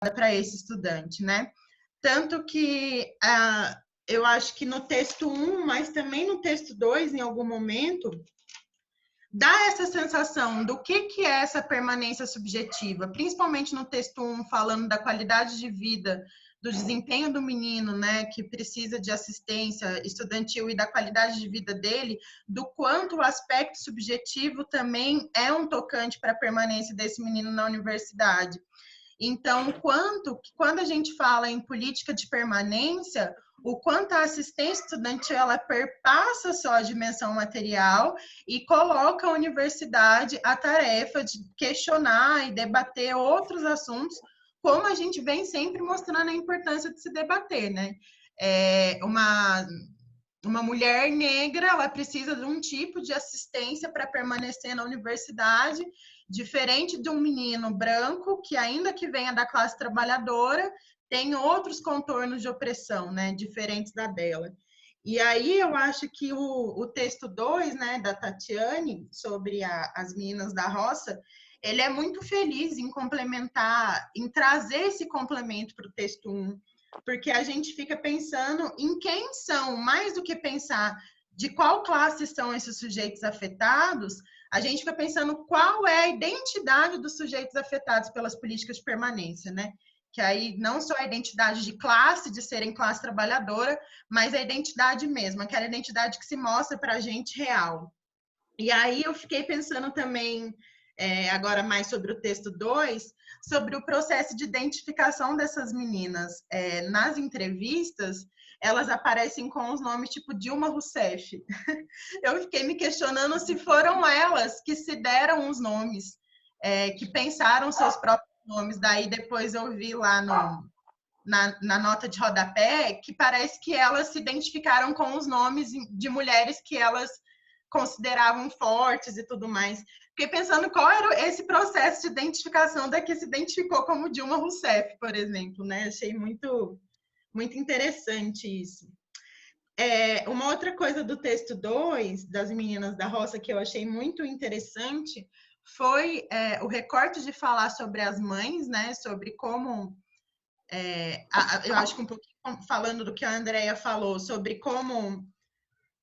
para esse estudante, né? Tanto que eu acho que no texto 1, mas também no texto 2, em algum momento, dá essa sensação do que é essa permanência subjetiva, principalmente no texto 1, falando da qualidade de vida, do desempenho do menino, né, que precisa de assistência estudantil e da qualidade de vida dele, do quanto o aspecto subjetivo também é um tocante para a permanência desse menino na universidade. Então, quando a gente fala em política de permanência, o quanto a assistência estudantil ela perpassa só a dimensão material e coloca a universidade a tarefa de questionar e debater outros assuntos, como a gente vem sempre mostrando a importância de se debater, né? Uma mulher negra, ela precisa de um tipo de assistência para permanecer na universidade, diferente de um menino branco, que ainda que venha da classe trabalhadora, tem outros contornos de opressão, né, diferentes da dela. E aí eu acho que o texto 2, né, da Tatiane, sobre as meninas da roça, ele é muito feliz em complementar, em trazer esse complemento para o texto 1, porque a gente fica pensando em quem são, mais do que pensar de qual classe são esses sujeitos afetados, a gente fica pensando qual é a identidade dos sujeitos afetados pelas políticas de permanência, né? Que aí não só a identidade de classe, de serem classe trabalhadora, mas a identidade mesmo, aquela identidade que se mostra para a gente real. E aí eu fiquei pensando também, agora mais sobre o texto 2, sobre o processo de identificação dessas meninas. Nas entrevistas, elas aparecem com os nomes tipo Dilma Rousseff. Eu fiquei me questionando se foram elas que se deram os nomes, que pensaram seus próprios nomes. Daí depois eu vi lá na nota de rodapé que parece que elas se identificaram com os nomes de mulheres que elas consideravam fortes e tudo mais. Fiquei pensando qual era esse processo de identificação da que se identificou como Dilma Rousseff, por exemplo, né? Achei muito, muito interessante isso. Uma outra coisa do texto 2, das meninas da roça, que eu achei muito interessante, foi o recorte de falar sobre as mães, né? Sobre como... eu acho que um pouquinho falando do que a Andrea falou, sobre como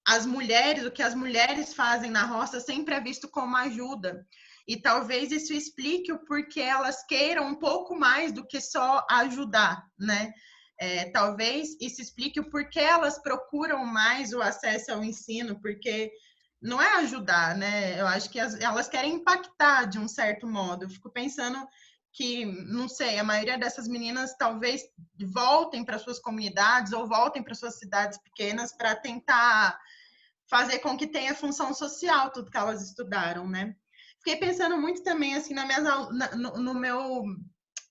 o que as mulheres fazem na roça sempre é visto como ajuda. E talvez isso explique o porquê elas queiram um pouco mais do que só ajudar, né? Talvez isso explique o porquê elas procuram mais o acesso ao ensino, porque não é ajudar, né? Eu acho que elas querem impactar de um certo modo. Eu fico pensando que, não sei, a maioria dessas meninas talvez voltem para suas comunidades ou voltem para suas cidades pequenas para tentar fazer com que tenha função social tudo que elas estudaram, né? Fiquei pensando muito também assim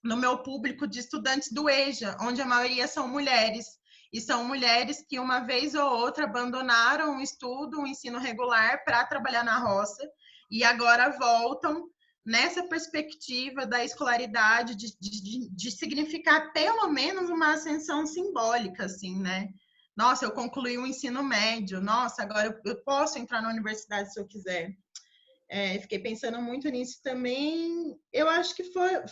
no meu público de estudantes do EJA, onde a maioria são mulheres, e são mulheres que uma vez ou outra abandonaram o estudo, o ensino regular para trabalhar na roça e agora voltam nessa perspectiva da escolaridade de significar pelo menos uma ascensão simbólica, assim, né? Nossa, eu concluí o ensino médio. Nossa, agora eu posso entrar na universidade se eu quiser. Fiquei pensando muito nisso também. Eu acho que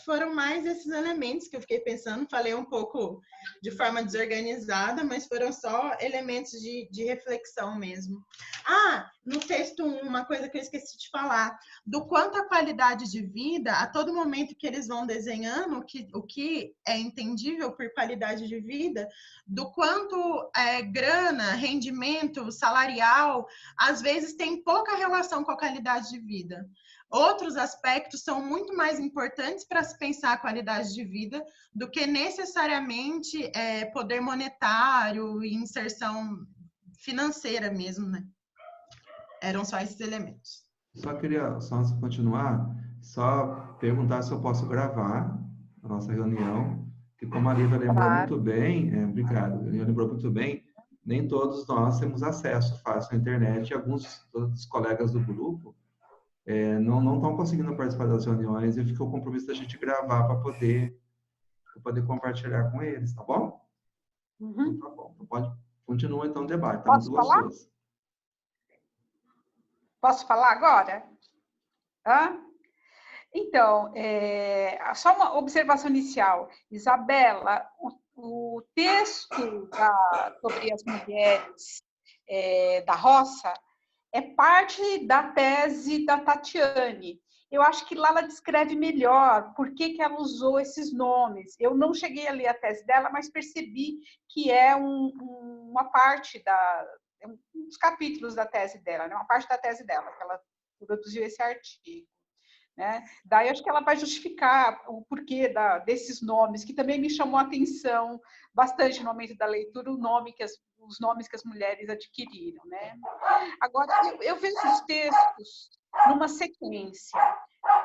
foram mais esses elementos que eu fiquei pensando. Falei um pouco de forma desorganizada, mas foram só elementos de reflexão mesmo. No texto 1, uma coisa que eu esqueci de falar, do quanto a qualidade de vida, a todo momento que eles vão desenhando o que é entendível por qualidade de vida, do quanto grana, rendimento salarial, às vezes tem pouca relação com a qualidade de vida. Outros aspectos são muito mais importantes para se pensar a qualidade de vida do que necessariamente poder monetário e inserção financeira mesmo, né? Eram só esses elementos. Só queria, só antes de continuar, só perguntar se eu posso gravar a nossa reunião, que como a Lívia lembrou muito bem, obrigado, lembrou muito bem, nem todos nós temos acesso fácil à internet e alguns dos colegas do grupo não estão conseguindo participar das reuniões e ficou o compromisso da gente gravar para poder compartilhar com eles, tá bom? Uhum. Então, tá bom. Então, continua então o debate, tá Posso muito gostoso. Posso falar agora? Então, só uma observação inicial. Isabela, o texto sobre as mulheres da roça é parte da tese da Tatiane. Eu acho que lá ela descreve melhor por que ela usou esses nomes. Eu não cheguei a ler a tese dela, mas percebi que é uma parte um dos capítulos da tese dela, né? Uma parte da tese dela, que ela produziu esse artigo. Né? Daí acho que ela vai justificar o porquê desses nomes, que também me chamou a atenção bastante no momento da leitura, os nomes que as mulheres adquiriram. Né? Agora, eu vejo os textos numa sequência.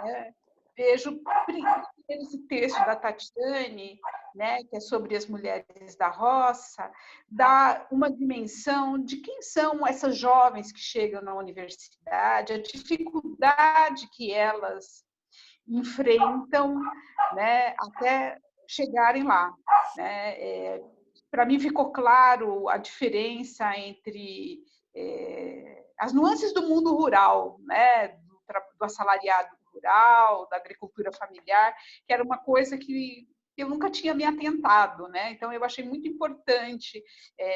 Né? Vejo esse texto da Tatiane, né, que é sobre as mulheres da roça, dá uma dimensão de quem são essas jovens que chegam na universidade, a dificuldade que elas enfrentam, né, até chegarem lá. Né? Para mim ficou claro a diferença entre as nuances do mundo rural, né, do assalariado rural, da agricultura familiar, que era uma coisa que eu nunca tinha me atentado, né? Então eu achei muito importante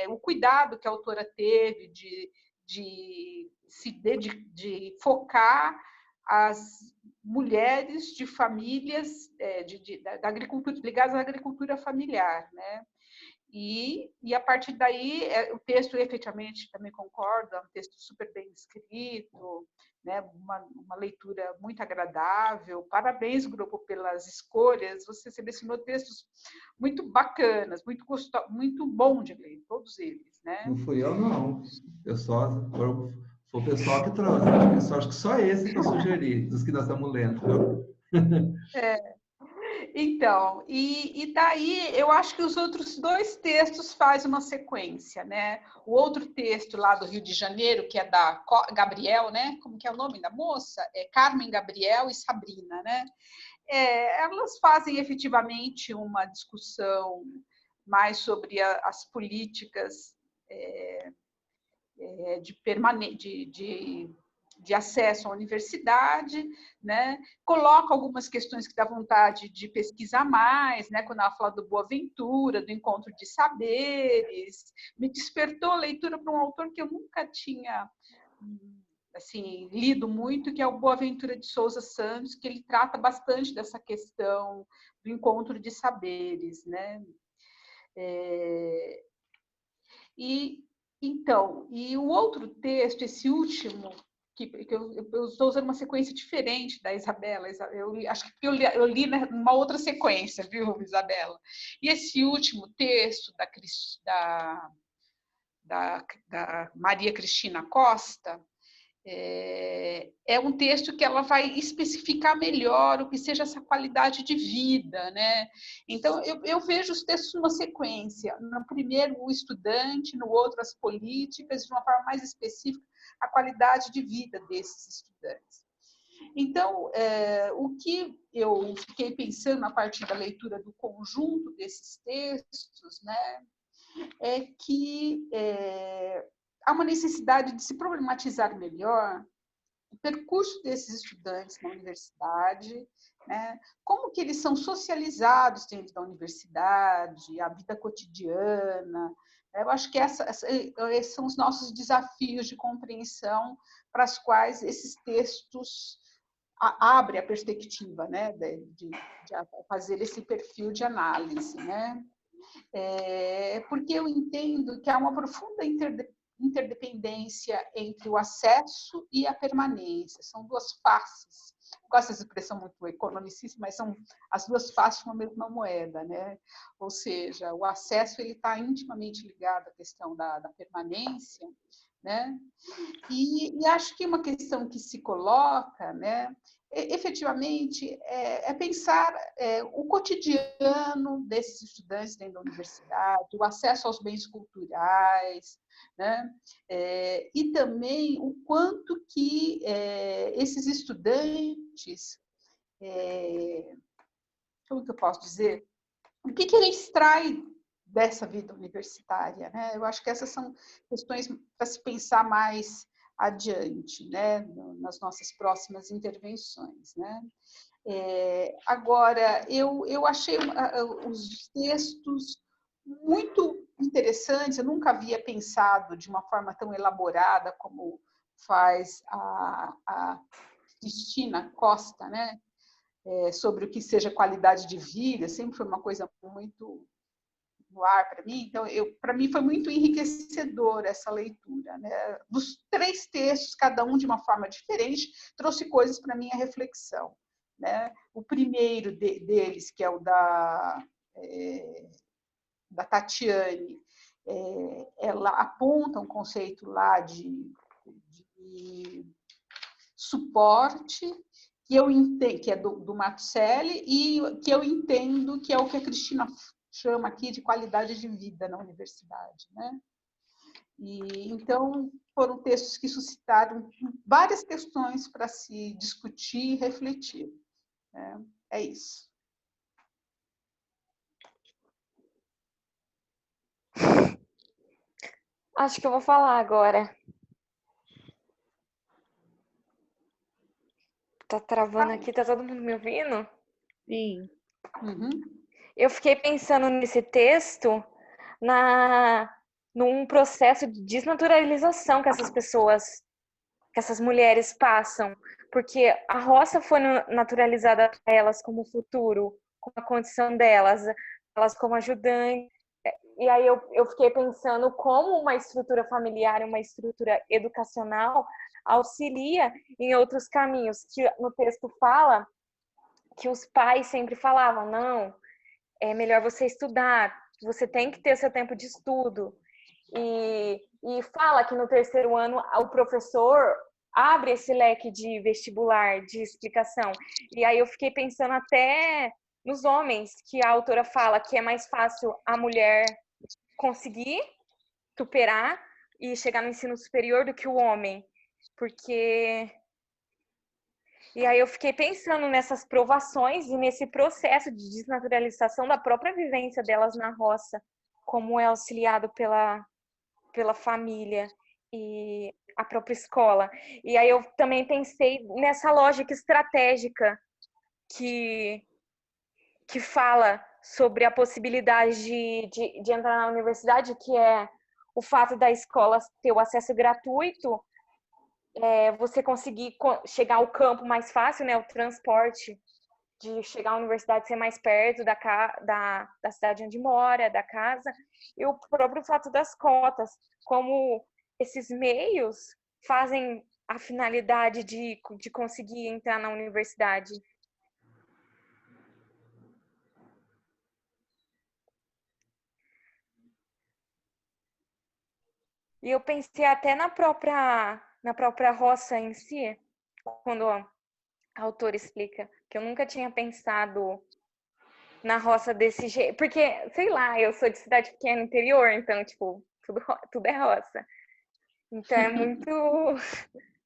o cuidado que a autora teve de focar as mulheres de famílias da agricultura, ligadas à agricultura familiar, né? E a partir daí, o texto, efetivamente, também concordo, é um texto super bem escrito, né? Uma leitura muito agradável. Parabéns, grupo, pelas escolhas. Você selecionou textos muito bacanas, muito bom de ler, todos eles. Né? Não fui eu, não. Foi o pessoal que trouxe. Acho que só esse que eu sugeri, dos que nós estamos lendo. Então, e daí eu acho que os outros dois textos fazem uma sequência, né? O outro texto lá do Rio de Janeiro, que é da Gabriel, né? Como que é o nome da moça? É Carmen Gabriel e Sabrina, né? Elas fazem efetivamente uma discussão mais sobre as políticas de acesso à universidade, né? Coloca algumas questões que dá vontade de pesquisar mais, né? Quando ela fala do Boaventura, do encontro de saberes, me despertou a leitura para um autor que eu nunca tinha assim lido muito, que é o Boaventura de Souza Santos, que ele trata bastante dessa questão do encontro de saberes, né? Então, e o outro texto, esse último, que eu estou usando uma sequência diferente da Isabela, acho que eu li numa outra sequência, viu, Isabela? E esse último texto da Maria Cristina Costa, é um texto que ela vai especificar melhor o que seja essa qualidade de vida, né? Então, eu vejo os textos numa sequência. No primeiro, o estudante, no outro, as políticas, de uma forma mais específica, a qualidade de vida desses estudantes. Então, o que eu fiquei pensando a partir da leitura do conjunto desses textos, né, é que há uma necessidade de se problematizar melhor o percurso desses estudantes na universidade, né? Como que eles são socializados dentro da universidade, a vida cotidiana. Eu acho que esses são os nossos desafios de compreensão para os quais esses textos abrem a perspectiva, né? de fazer esse perfil de análise, né? Porque eu entendo que há uma profunda interdependência entre o acesso e a permanência. São duas faces. Eu gosto dessa expressão muito economicista, mas são as duas faces de uma mesma moeda, né? Ou seja, o acesso ele está intimamente ligado à questão da permanência, né? E acho que uma questão que se coloca, né, efetivamente, é pensar o cotidiano desses estudantes dentro da universidade, o acesso aos bens culturais, né, e também o quanto que esses estudantes, como que eu posso dizer, o que ele extrai dessa vida universitária, né? Eu acho que essas são questões para se pensar mais adiante, né, nas nossas próximas intervenções, né? Agora, eu achei os textos muito interessantes, eu nunca havia pensado de uma forma tão elaborada como faz a Cristina Costa, né? Sobre o que seja qualidade de vida, sempre foi uma coisa muito no ar para mim. Então, para mim foi muito enriquecedor essa leitura, né? Dos 3 textos, cada um de uma forma diferente, trouxe coisas para minha reflexão, né? O primeiro deles, que é o da Tatiane, ela aponta um conceito lá de suporte, que eu entendo, que é do Matusselli, e que eu entendo que é o que a Cristina chama aqui de qualidade de vida na universidade, né? E então foram textos que suscitaram várias questões para se discutir e refletir, né? É isso. Acho que eu vou falar agora. Tá travando aqui, tá todo mundo me ouvindo? Sim. Uhum. Eu fiquei pensando nesse texto num processo de desnaturalização que essas pessoas, que essas mulheres passam, porque a roça foi naturalizada para elas como futuro, como a condição delas, elas como ajudantes. E aí eu fiquei pensando como uma estrutura familiar, uma estrutura educacional auxilia em outros caminhos, que no texto fala que os pais sempre falavam, não, é melhor você estudar, você tem que ter seu tempo de estudo. E fala que no 3º ano o professor abre esse leque de vestibular, de explicação. E aí eu fiquei pensando até nos homens, que a autora fala que é mais fácil a mulher conseguir superar e chegar no ensino superior do que o homem. Porque... E aí eu fiquei pensando nessas provações e nesse processo de desnaturalização da própria vivência delas na roça, como é auxiliado pela família e a própria escola. E aí eu também pensei nessa lógica estratégica que fala sobre a possibilidade de entrar na universidade, que é o fato da escola ter o acesso gratuito, você conseguir chegar ao campo mais fácil, né, o transporte de chegar à universidade ser mais perto da cidade onde mora, da casa, e o próprio fato das cotas, como esses meios fazem a finalidade de conseguir entrar na universidade. E eu pensei até na própria roça em si, quando a autora explica, que eu nunca tinha pensado na roça desse jeito. Porque, sei lá, eu sou de cidade pequena, interior, então, tipo, tudo é roça. Então é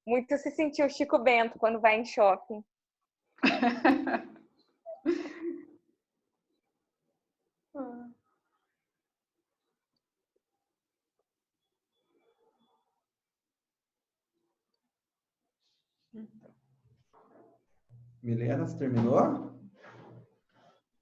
muito se sentir o Chico Bento quando vai em shopping. Milena, você terminou?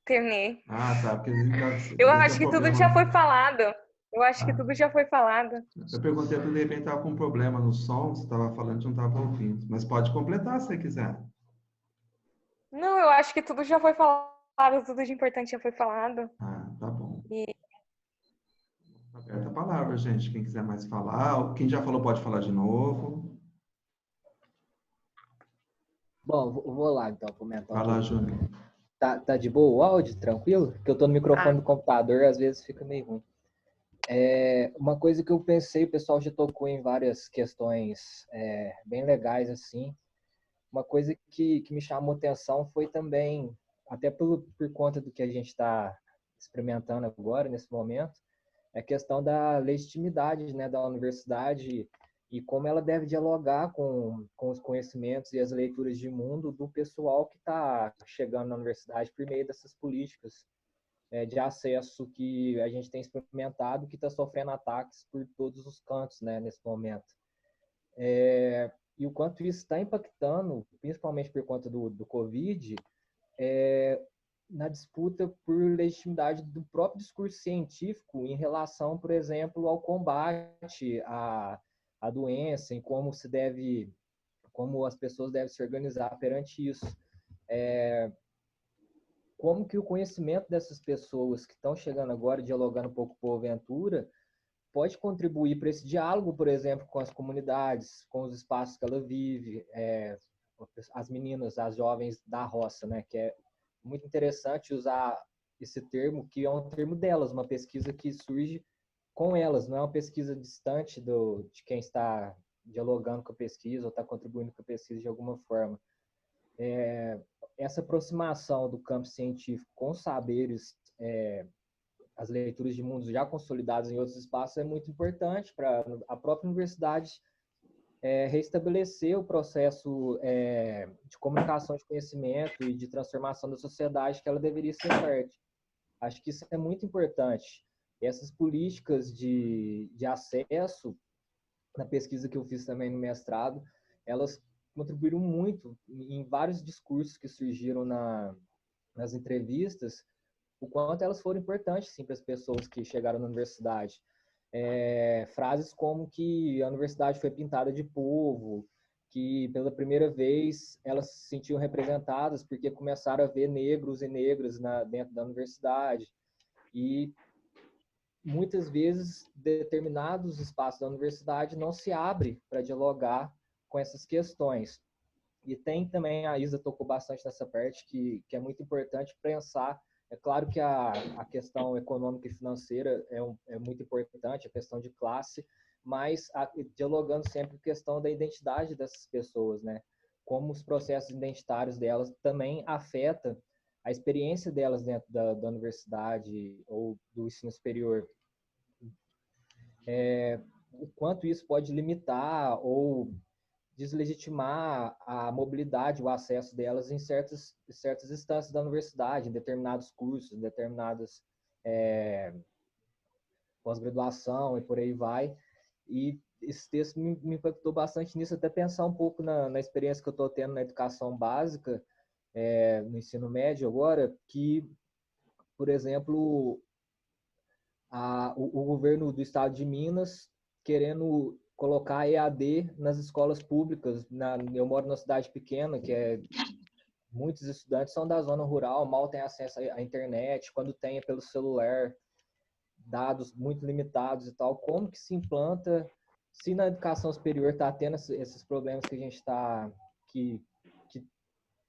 Terminei. Ah, tá. Porque Eu esse é acho o que tudo já foi problema. falado. Eu acho que Ah, tudo já foi falado. eu perguntei porque de repente estava com um problema no som, você estava falando e não estava ouvindo. Mas pode completar se você quiser. Não, eu acho que tudo já foi falado, tudo de importante já foi falado. Ah, tá bom. E Aberta a palavra, gente. Quem quiser mais falar, quem já falou pode falar de novo. Bom, vou lá então comentar um Vai lá, pouco. Júnior. Tá de boa o áudio? Tranquilo? Porque eu tô no microfone do computador, às vezes fica meio ruim. Uma coisa que eu pensei, o pessoal já tocou em várias questões bem legais, assim. Uma coisa que me chamou atenção foi também, até por conta do que a gente está experimentando agora, nesse momento, é a questão da legitimidade, né, da universidade e como ela deve dialogar com os conhecimentos e as leituras de mundo do pessoal que está chegando na universidade por meio dessas políticas de acesso que a gente tem experimentado, que está sofrendo ataques por todos os cantos, né, nesse momento. E o quanto isso está impactando, principalmente por conta do Covid, na disputa por legitimidade do próprio discurso científico em relação, por exemplo, ao combate à doença, em como as pessoas devem se organizar perante isso. Como que o conhecimento dessas pessoas que estão chegando agora, dialogando um pouco com a Boaventura, pode contribuir para esse diálogo, por exemplo, com as comunidades, com os espaços que ela vive, as meninas, as jovens da roça, né? Que é muito interessante usar esse termo, que é um termo delas, uma pesquisa que surge com elas, não é uma pesquisa distante de quem está dialogando com a pesquisa ou está contribuindo com a pesquisa de alguma forma. Essa aproximação do campo científico com saberes, as leituras de mundos já consolidados em outros espaços é muito importante para a própria universidade restabelecer o processo de comunicação de conhecimento e de transformação da sociedade que ela deveria ser parte. Acho que isso é muito importante. E essas políticas de acesso, na pesquisa que eu fiz também no mestrado, elas contribuíram muito em vários discursos que surgiram nas entrevistas, o quanto elas foram importantes sim, para as pessoas que chegaram na universidade. Frases como que a universidade foi pintada de povo, que pela primeira vez elas se sentiam representadas porque começaram a ver negros e negras dentro da universidade. E muitas vezes determinados espaços da universidade não se abrem para dialogar com essas questões. E tem também, a Isa tocou bastante nessa parte, que é muito importante pensar. É claro que a questão econômica e financeira é muito importante, a questão de classe, mas dialogando sempre com a questão da identidade dessas pessoas, né? Como os processos identitários delas também afetam a experiência delas dentro da universidade ou do ensino superior. O quanto isso pode limitar ou deslegitimar a mobilidade, o acesso delas em certas instâncias da universidade, em determinados cursos, em determinadas pós-graduação e por aí vai. E esse texto me impactou bastante nisso, até pensar um pouco na experiência que eu estou tendo na educação básica, no ensino médio agora, que, por exemplo, o governo do estado de Minas querendo colocar EAD nas escolas públicas. Eu moro numa cidade pequena, muitos estudantes são da zona rural, mal têm acesso à internet, quando tem é pelo celular, dados muito limitados e tal. Como que se implanta, se na educação superior está tendo esses problemas que a gente está, que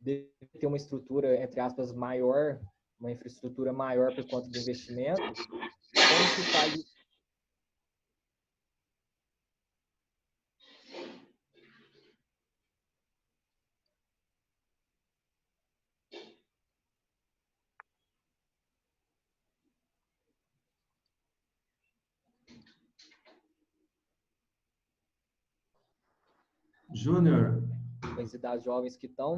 deve ter uma estrutura, entre aspas, maior, uma infraestrutura maior por conta do investimento, como que faz isso? Júnior. E das jovens que estão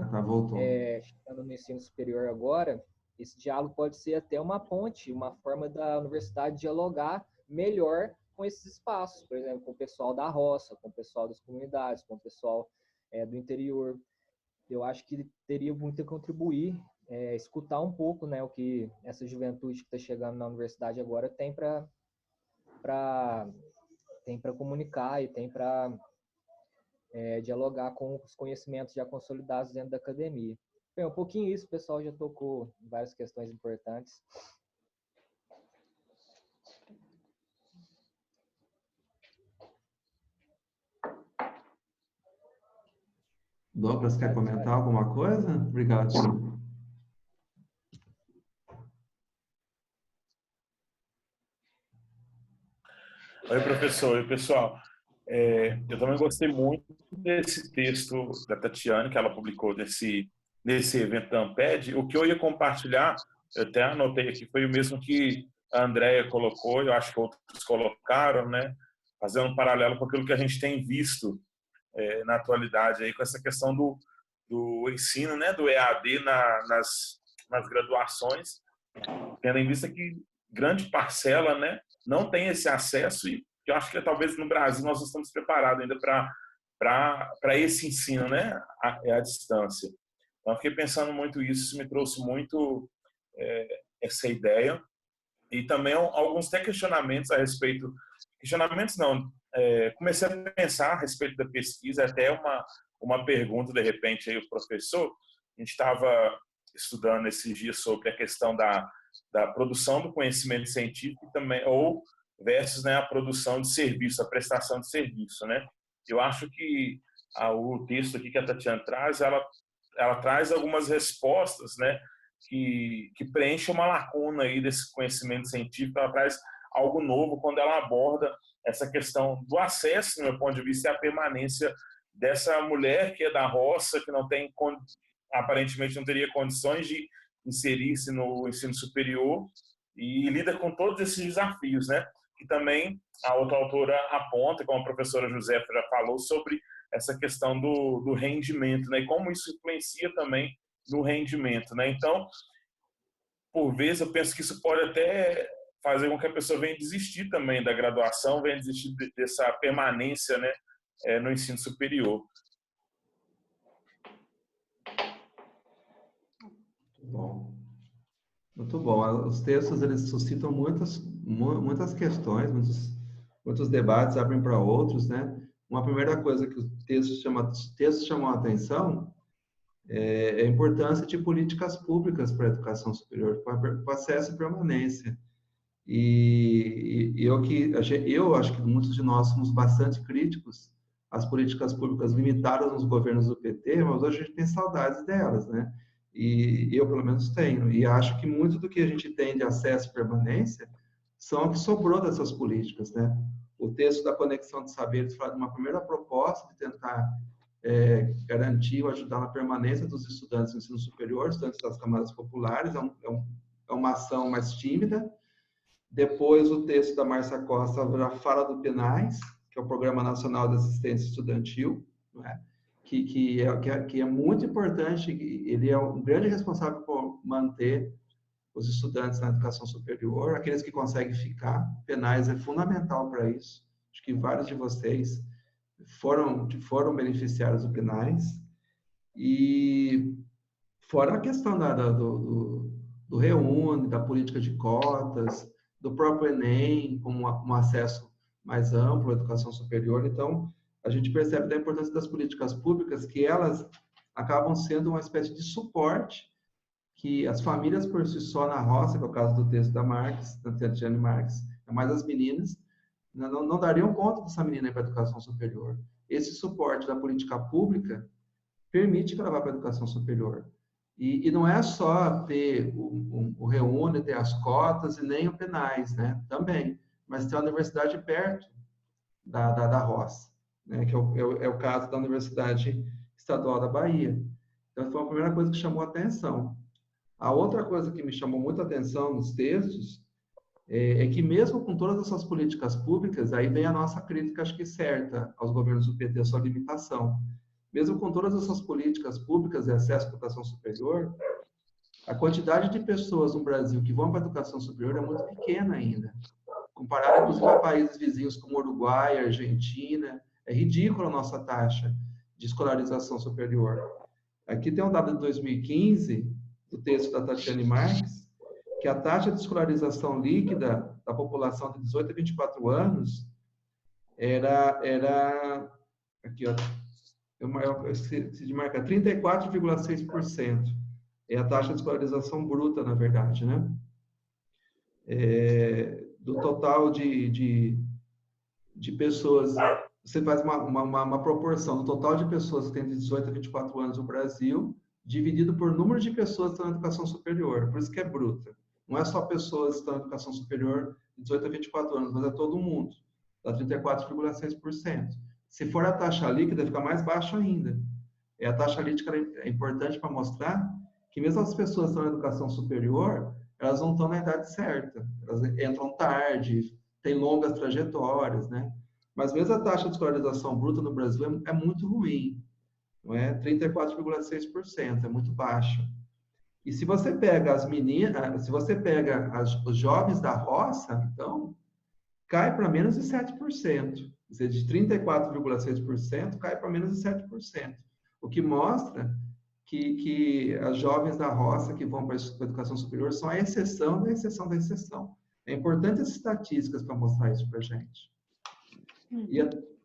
chegando no ensino superior agora, esse diálogo pode ser até uma ponte, uma forma da universidade dialogar melhor com esses espaços, por exemplo, com o pessoal da roça, com o pessoal das comunidades, com o pessoal do interior. Eu acho que teria muito a contribuir, escutar um pouco, né, o que essa juventude que está chegando na universidade agora tem para comunicar e tem para dialogar com os conhecimentos já consolidados dentro da academia. Bem, um pouquinho isso, o pessoal já tocou em várias questões importantes. Douglas, quer comentar alguma coisa? Obrigado. Oi, professor. Oi, pessoal. Eu também gostei muito desse texto da Tatiane, que ela publicou nesse evento da Amped. O que eu ia compartilhar, eu até anotei aqui, foi o mesmo que a Andrea colocou, eu acho que outros colocaram, né? Fazendo um paralelo com aquilo que a gente tem visto na atualidade, aí, com essa questão do ensino, né? Do EAD nas graduações, tendo em vista que grande parcela, né, não tem esse acesso, e eu acho que talvez no Brasil nós não estamos preparados ainda para para esse ensino, né, à distância. Então, eu fiquei pensando muito isso me trouxe muito essa ideia. E também alguns até questionamentos a respeito... Questionamentos não, comecei a pensar a respeito da pesquisa, até uma pergunta, de repente, aí o professor, a gente estava estudando esses dias sobre a questão da produção do conhecimento científico também, ou versus, né, a produção de serviço, a prestação de serviço, né? Eu acho que o texto aqui que a Tatiana traz, ela traz algumas respostas, né, que preenchem uma lacuna aí desse conhecimento científico, ela traz algo novo quando ela aborda essa questão do acesso, no meu ponto de vista, e a permanência dessa mulher que é da roça, que não tem, aparentemente não teria condições de inserir-se no ensino superior e lida com todos esses desafios, né? Que também a outra autora aponta, como a professora Josefa já falou, sobre essa questão do rendimento, né? E como isso influencia também no rendimento, né? Então, por vezes, eu penso que isso pode até fazer com que a pessoa venha desistir também da graduação, venha desistir dessa permanência, né, no ensino superior. Muito bom. Os textos, eles suscitam muitas questões, muitos debates, abrem para outros, né? Uma primeira coisa que os textos chamam a atenção é a importância de políticas públicas para a educação superior, para o acesso e permanência. E eu acho que muitos de nós somos bastante críticos às políticas públicas limitadas nos governos do PT, mas hoje a gente tem saudades delas, né? E eu, pelo menos, tenho. E acho que muito do que a gente tem de acesso e permanência são o que sobrou dessas políticas, né? O texto da Conexão de Saberes fala de uma primeira proposta de tentar garantir ou ajudar na permanência dos estudantes do ensino superior, estudantes das camadas populares, é uma ação mais tímida. Depois, o texto da Márcia Costa já fala do PNAES, que é o Programa Nacional de Assistência Estudantil, não é? Que é muito importante, ele é um grande responsável por manter os estudantes na educação superior, aqueles que conseguem ficar. O PNAES é fundamental para isso. Acho que vários de vocês foram beneficiários do PNAES. E fora a questão do REUNE, da política de cotas, do próprio Enem, com um acesso mais amplo à educação superior. Então, a gente percebe da importância das políticas públicas, que elas acabam sendo uma espécie de suporte que as famílias por si só na roça, que é o caso do texto da Tatiana Marques, mais as meninas, não dariam conta dessa menina ir para a educação superior. Esse suporte da política pública permite que ela vá para a educação superior. E não é só ter o REUNE, ter as cotas e nem o PNAES, né? Também. Mas ter a universidade perto da roça, né? Que é o caso da Universidade Estadual da Bahia. Então, foi a primeira coisa que chamou a atenção. A outra coisa que me chamou muita atenção nos textos é que mesmo com todas essas políticas públicas, aí vem a nossa crítica, acho que certa, aos governos do PT, a sua limitação. Mesmo com todas essas políticas públicas de acesso à educação superior, a quantidade de pessoas no Brasil que vão para a educação superior é muito pequena ainda. Comparado, inclusive, a países vizinhos como Uruguai, Argentina, é ridícula a nossa taxa de escolarização superior. Aqui tem um dado de 2015, do texto da Tatiana Marques, que a taxa de escolarização líquida da população de 18 a 24 anos era aqui, ó, eu esqueci de marcar, 34,6%. É a taxa de escolarização bruta, na verdade, né? Do total de pessoas, você faz uma proporção do total de pessoas que têm de 18 a 24 anos no Brasil, dividido por número de pessoas que estão na educação superior, por isso que é bruta. Não é só pessoas que estão na educação superior de 18 a 24 anos, mas é todo mundo, dá 34,6%. Se for a taxa líquida, fica mais baixo ainda. A taxa líquida é importante para mostrar que mesmo as pessoas que estão na educação superior, elas não estão na idade certa, elas entram tarde, têm longas trajetórias, né? Mas mesmo a taxa de escolarização bruta no Brasil é muito ruim, não é? 34,6%, é muito baixo. E se você pega as meninas, se você pega os jovens da roça, então, cai para menos de 7%. Quer dizer, de 34,6% cai para menos de 7%. O que mostra que as jovens da roça que vão para a educação superior são a exceção da exceção da exceção. É importante as estatísticas para mostrar isso para a gente. E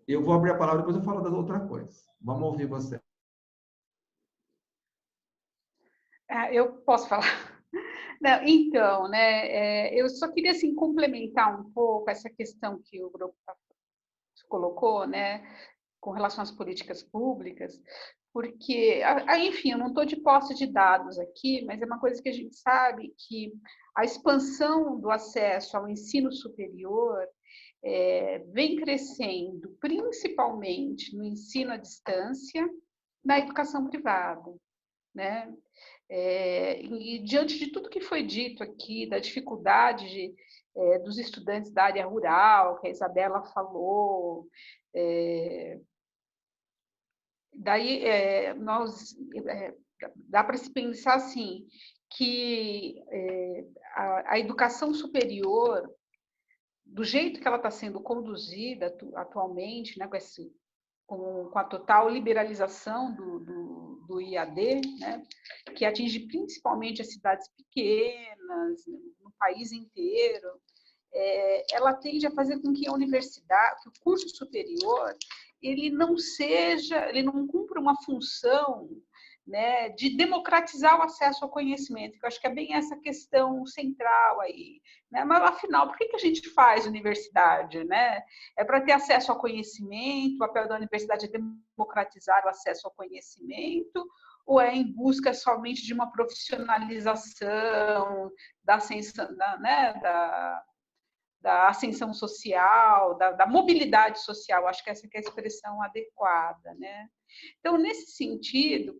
eu vou abrir a palavra, depois eu falo das outras coisas. Vamos ouvir você. Eu posso falar? Não, então, né, eu só queria assim, complementar um pouco essa questão que o grupo colocou, né, com relação às políticas públicas, porque, enfim, eu não estou de posse de dados aqui, mas é uma coisa que a gente sabe que a expansão do acesso ao ensino superior vem crescendo, principalmente no ensino à distância, na educação privada, né? E diante de tudo que foi dito aqui, da dificuldade dos estudantes da área rural, que a Isabela falou, daí dá para se pensar assim, que a educação superior, do jeito que ela está sendo conduzida atualmente, né, com a total liberalização do IAD, né, que atinge principalmente as cidades pequenas, no país inteiro, ela tende a fazer com que a universidade, que o curso superior, ele não cumpra uma função, né, de democratizar o acesso ao conhecimento, que eu acho que é bem essa questão central aí, né? Mas afinal, por que a gente faz universidade, né? É para ter acesso ao conhecimento, o papel da universidade é democratizar o acesso ao conhecimento, ou é em busca somente de uma profissionalização da ascensão, da ascensão social, da mobilidade social? Acho que essa que é a expressão adequada, né? Então, nesse sentido,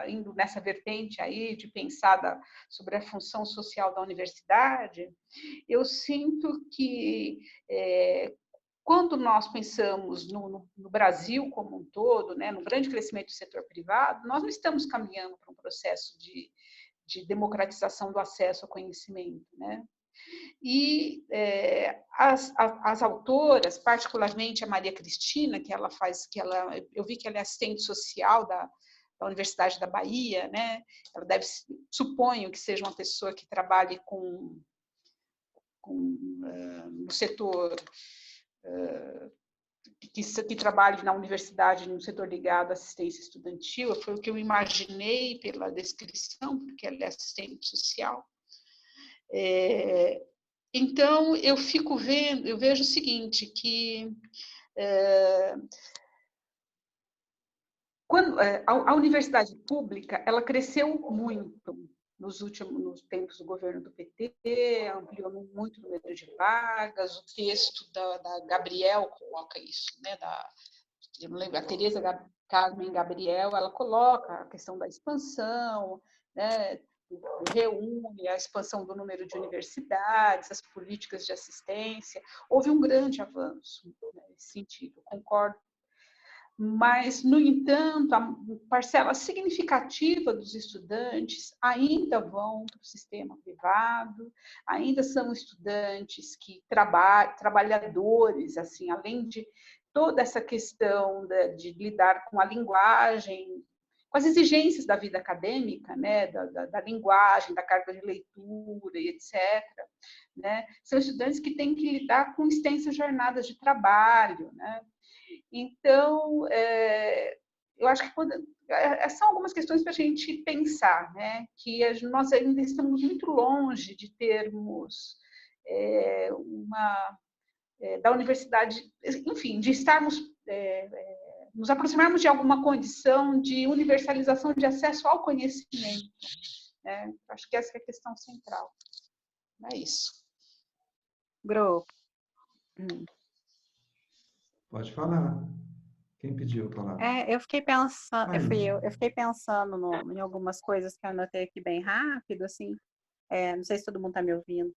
indo nessa vertente aí de pensar sobre a função social da universidade, eu sinto que quando nós pensamos no Brasil como um todo, né, no grande crescimento do setor privado, nós não estamos caminhando para um processo de democratização do acesso ao conhecimento, né? E as autoras, particularmente a Maria Cristina, eu vi que ela é assistente social da Universidade da Bahia, né? Ela suponho que seja uma pessoa que trabalhe no setor, que trabalhe na universidade no setor ligado à assistência estudantil, foi o que eu imaginei pela descrição, porque ela é assistente social. Então, eu vejo o seguinte, que a universidade pública, ela cresceu muito nos tempos do governo do PT, ampliou muito o número de vagas, o texto da Gabriel coloca isso, né? Eu não lembro, a Tereza Carmen Gabriel, ela coloca a questão da expansão, né? Reúne a expansão do número de universidades, as políticas de assistência. Houve um grande avanço nesse sentido, concordo. Mas, no entanto, a parcela significativa dos estudantes ainda vão para o sistema privado, ainda são estudantes trabalhadores, assim, além de toda essa questão de lidar com a linguagem, com as exigências da vida acadêmica, né, da linguagem, da carga de leitura e etc., né, são estudantes que têm que lidar com extensas jornadas de trabalho, né? Então, eu acho que são algumas questões para a gente pensar, né, que nós ainda estamos muito longe de termos da universidade, enfim, de estarmos nos aproximarmos de alguma condição de universalização de acesso ao conhecimento, né? Acho que essa é a questão central. É isso. Grupo. Pode falar. Quem pediu a palavra? Eu fiquei pensando, eu fiquei pensando em algumas coisas que eu anotei aqui bem rápido, assim, não sei se todo mundo está me ouvindo,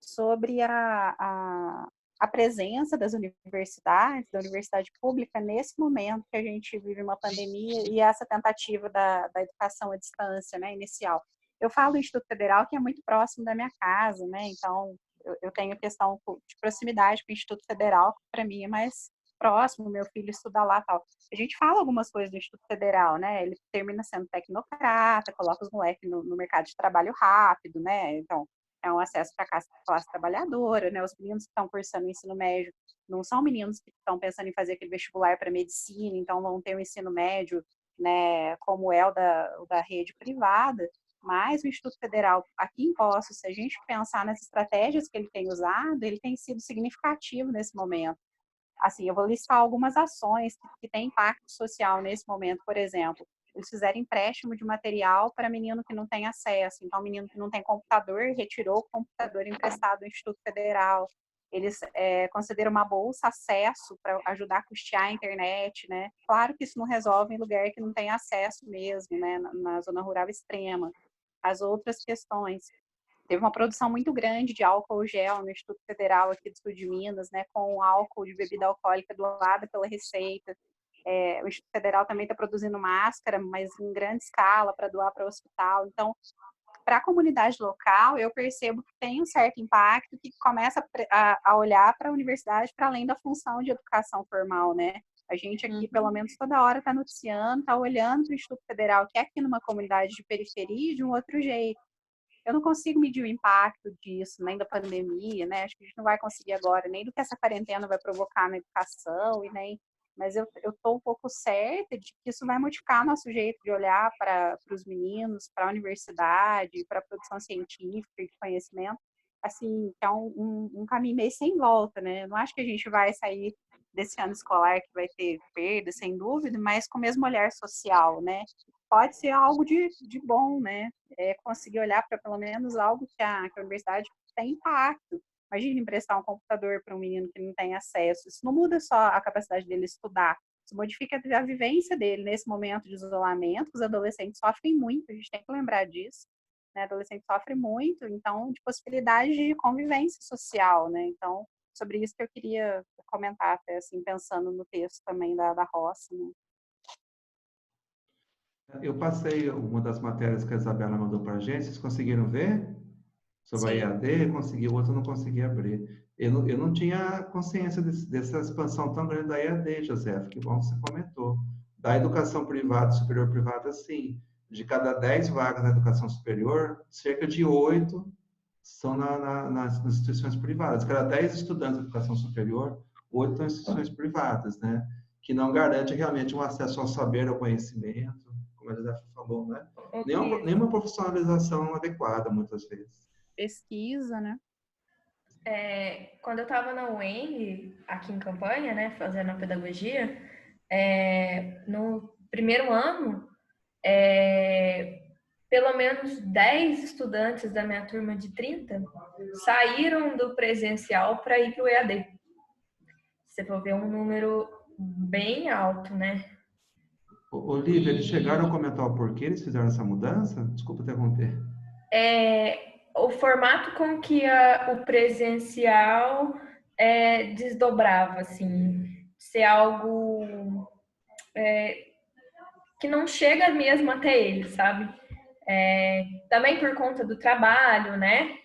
sobre a presença das universidades, da universidade pública, nesse momento que a gente vive uma pandemia e essa tentativa da educação à distância, né, inicial. Eu falo do Instituto Federal, que é muito próximo da minha casa, né, então eu tenho questão de proximidade com o Instituto Federal, que para mim é mais próximo, meu filho estuda lá, tal. A gente fala algumas coisas do Instituto Federal, né? Ele termina sendo tecnocrata, coloca os moleques no mercado de trabalho rápido, né? Então, é um acesso para a classe trabalhadora, né? Os meninos que estão cursando o ensino médio não são meninos que estão pensando em fazer aquele vestibular para medicina, então vão ter um ensino médio, né, como é o da rede privada, mas o Instituto Federal, aqui em Poços, se a gente pensar nas estratégias que ele tem usado, ele tem sido significativo nesse momento. Assim, eu vou listar algumas ações que têm impacto social nesse momento, por exemplo. Eles fizeram empréstimo de material para menino que não tem acesso. Então, menino que não tem computador retirou o computador emprestado do Instituto Federal. Eles concederam uma bolsa acesso para ajudar a custear a internet, né? Claro que isso não resolve em lugar que não tem acesso mesmo, né? Na zona rural extrema. As outras questões. Teve uma produção muito grande de álcool gel no Instituto Federal aqui do Sul de Minas, né, com álcool de bebida alcoólica doada pela Receita. O Instituto Federal também está produzindo máscara, mas em grande escala, para doar para o hospital. Então, para a comunidade local, eu percebo que tem um certo impacto que começa a olhar para a universidade para além da função de educação formal, né? A gente aqui, pelo menos toda hora, está noticiando, está olhando para o Instituto Federal, que é aqui numa comunidade de periferia, de um outro jeito. Eu não consigo medir o impacto disso, nem da pandemia, né? Acho que a gente não vai conseguir agora, nem do que essa quarentena vai provocar na educação, e nem... Mas eu estou um pouco certa de que isso vai modificar nosso jeito de olhar para os meninos, para a universidade, para a produção científica e de conhecimento, assim, que é um caminho meio sem volta, né? Eu não acho que a gente vai sair desse ano escolar que vai ter perda, sem dúvida, mas com o mesmo olhar social, né? Pode ser algo de bom, né? Conseguir olhar para pelo menos algo que a universidade tem impacto. Imagina emprestar um computador para um menino que não tem acesso. Isso não muda só a capacidade dele estudar, isso modifica a vivência dele nesse momento de isolamento. Os adolescentes sofrem muito, a gente tem que lembrar disso. Né? Adolescente sofre muito, então, de possibilidade de convivência social, né? Então, sobre isso que eu queria comentar, até assim, pensando no texto também da Roça, né? Eu passei uma das matérias que a Isabela mandou para a gente, vocês conseguiram ver? Sobre Sim. a EAD, consegui, o outro eu não consegui abrir. Eu não tinha consciência dessa expansão tão grande da EAD, José, que bom que você comentou. Da educação privada, superior privada, sim. De cada 10 vagas na educação superior, cerca de 8 são nas instituições privadas. Cada 10 estudantes de educação superior, 8 estão em instituições privadas, né? Que não garante realmente um acesso ao saber, ao conhecimento, como a José falou, né? Nenhuma profissionalização adequada, muitas vezes. Pesquisa, né? Quando eu estava na UENG, aqui em Campanha, né, fazendo a pedagogia, no primeiro ano, pelo menos 10 estudantes da minha turma de 30 saíram do presencial para ir para o EAD. Você for ver um número bem alto, né? Olivia, eles chegaram a comentar o porquê eles fizeram essa mudança? Desculpa interromper. O formato com que o presencial desdobrava, assim, ser algo que não chega mesmo até eles, sabe? Também por conta do trabalho, né?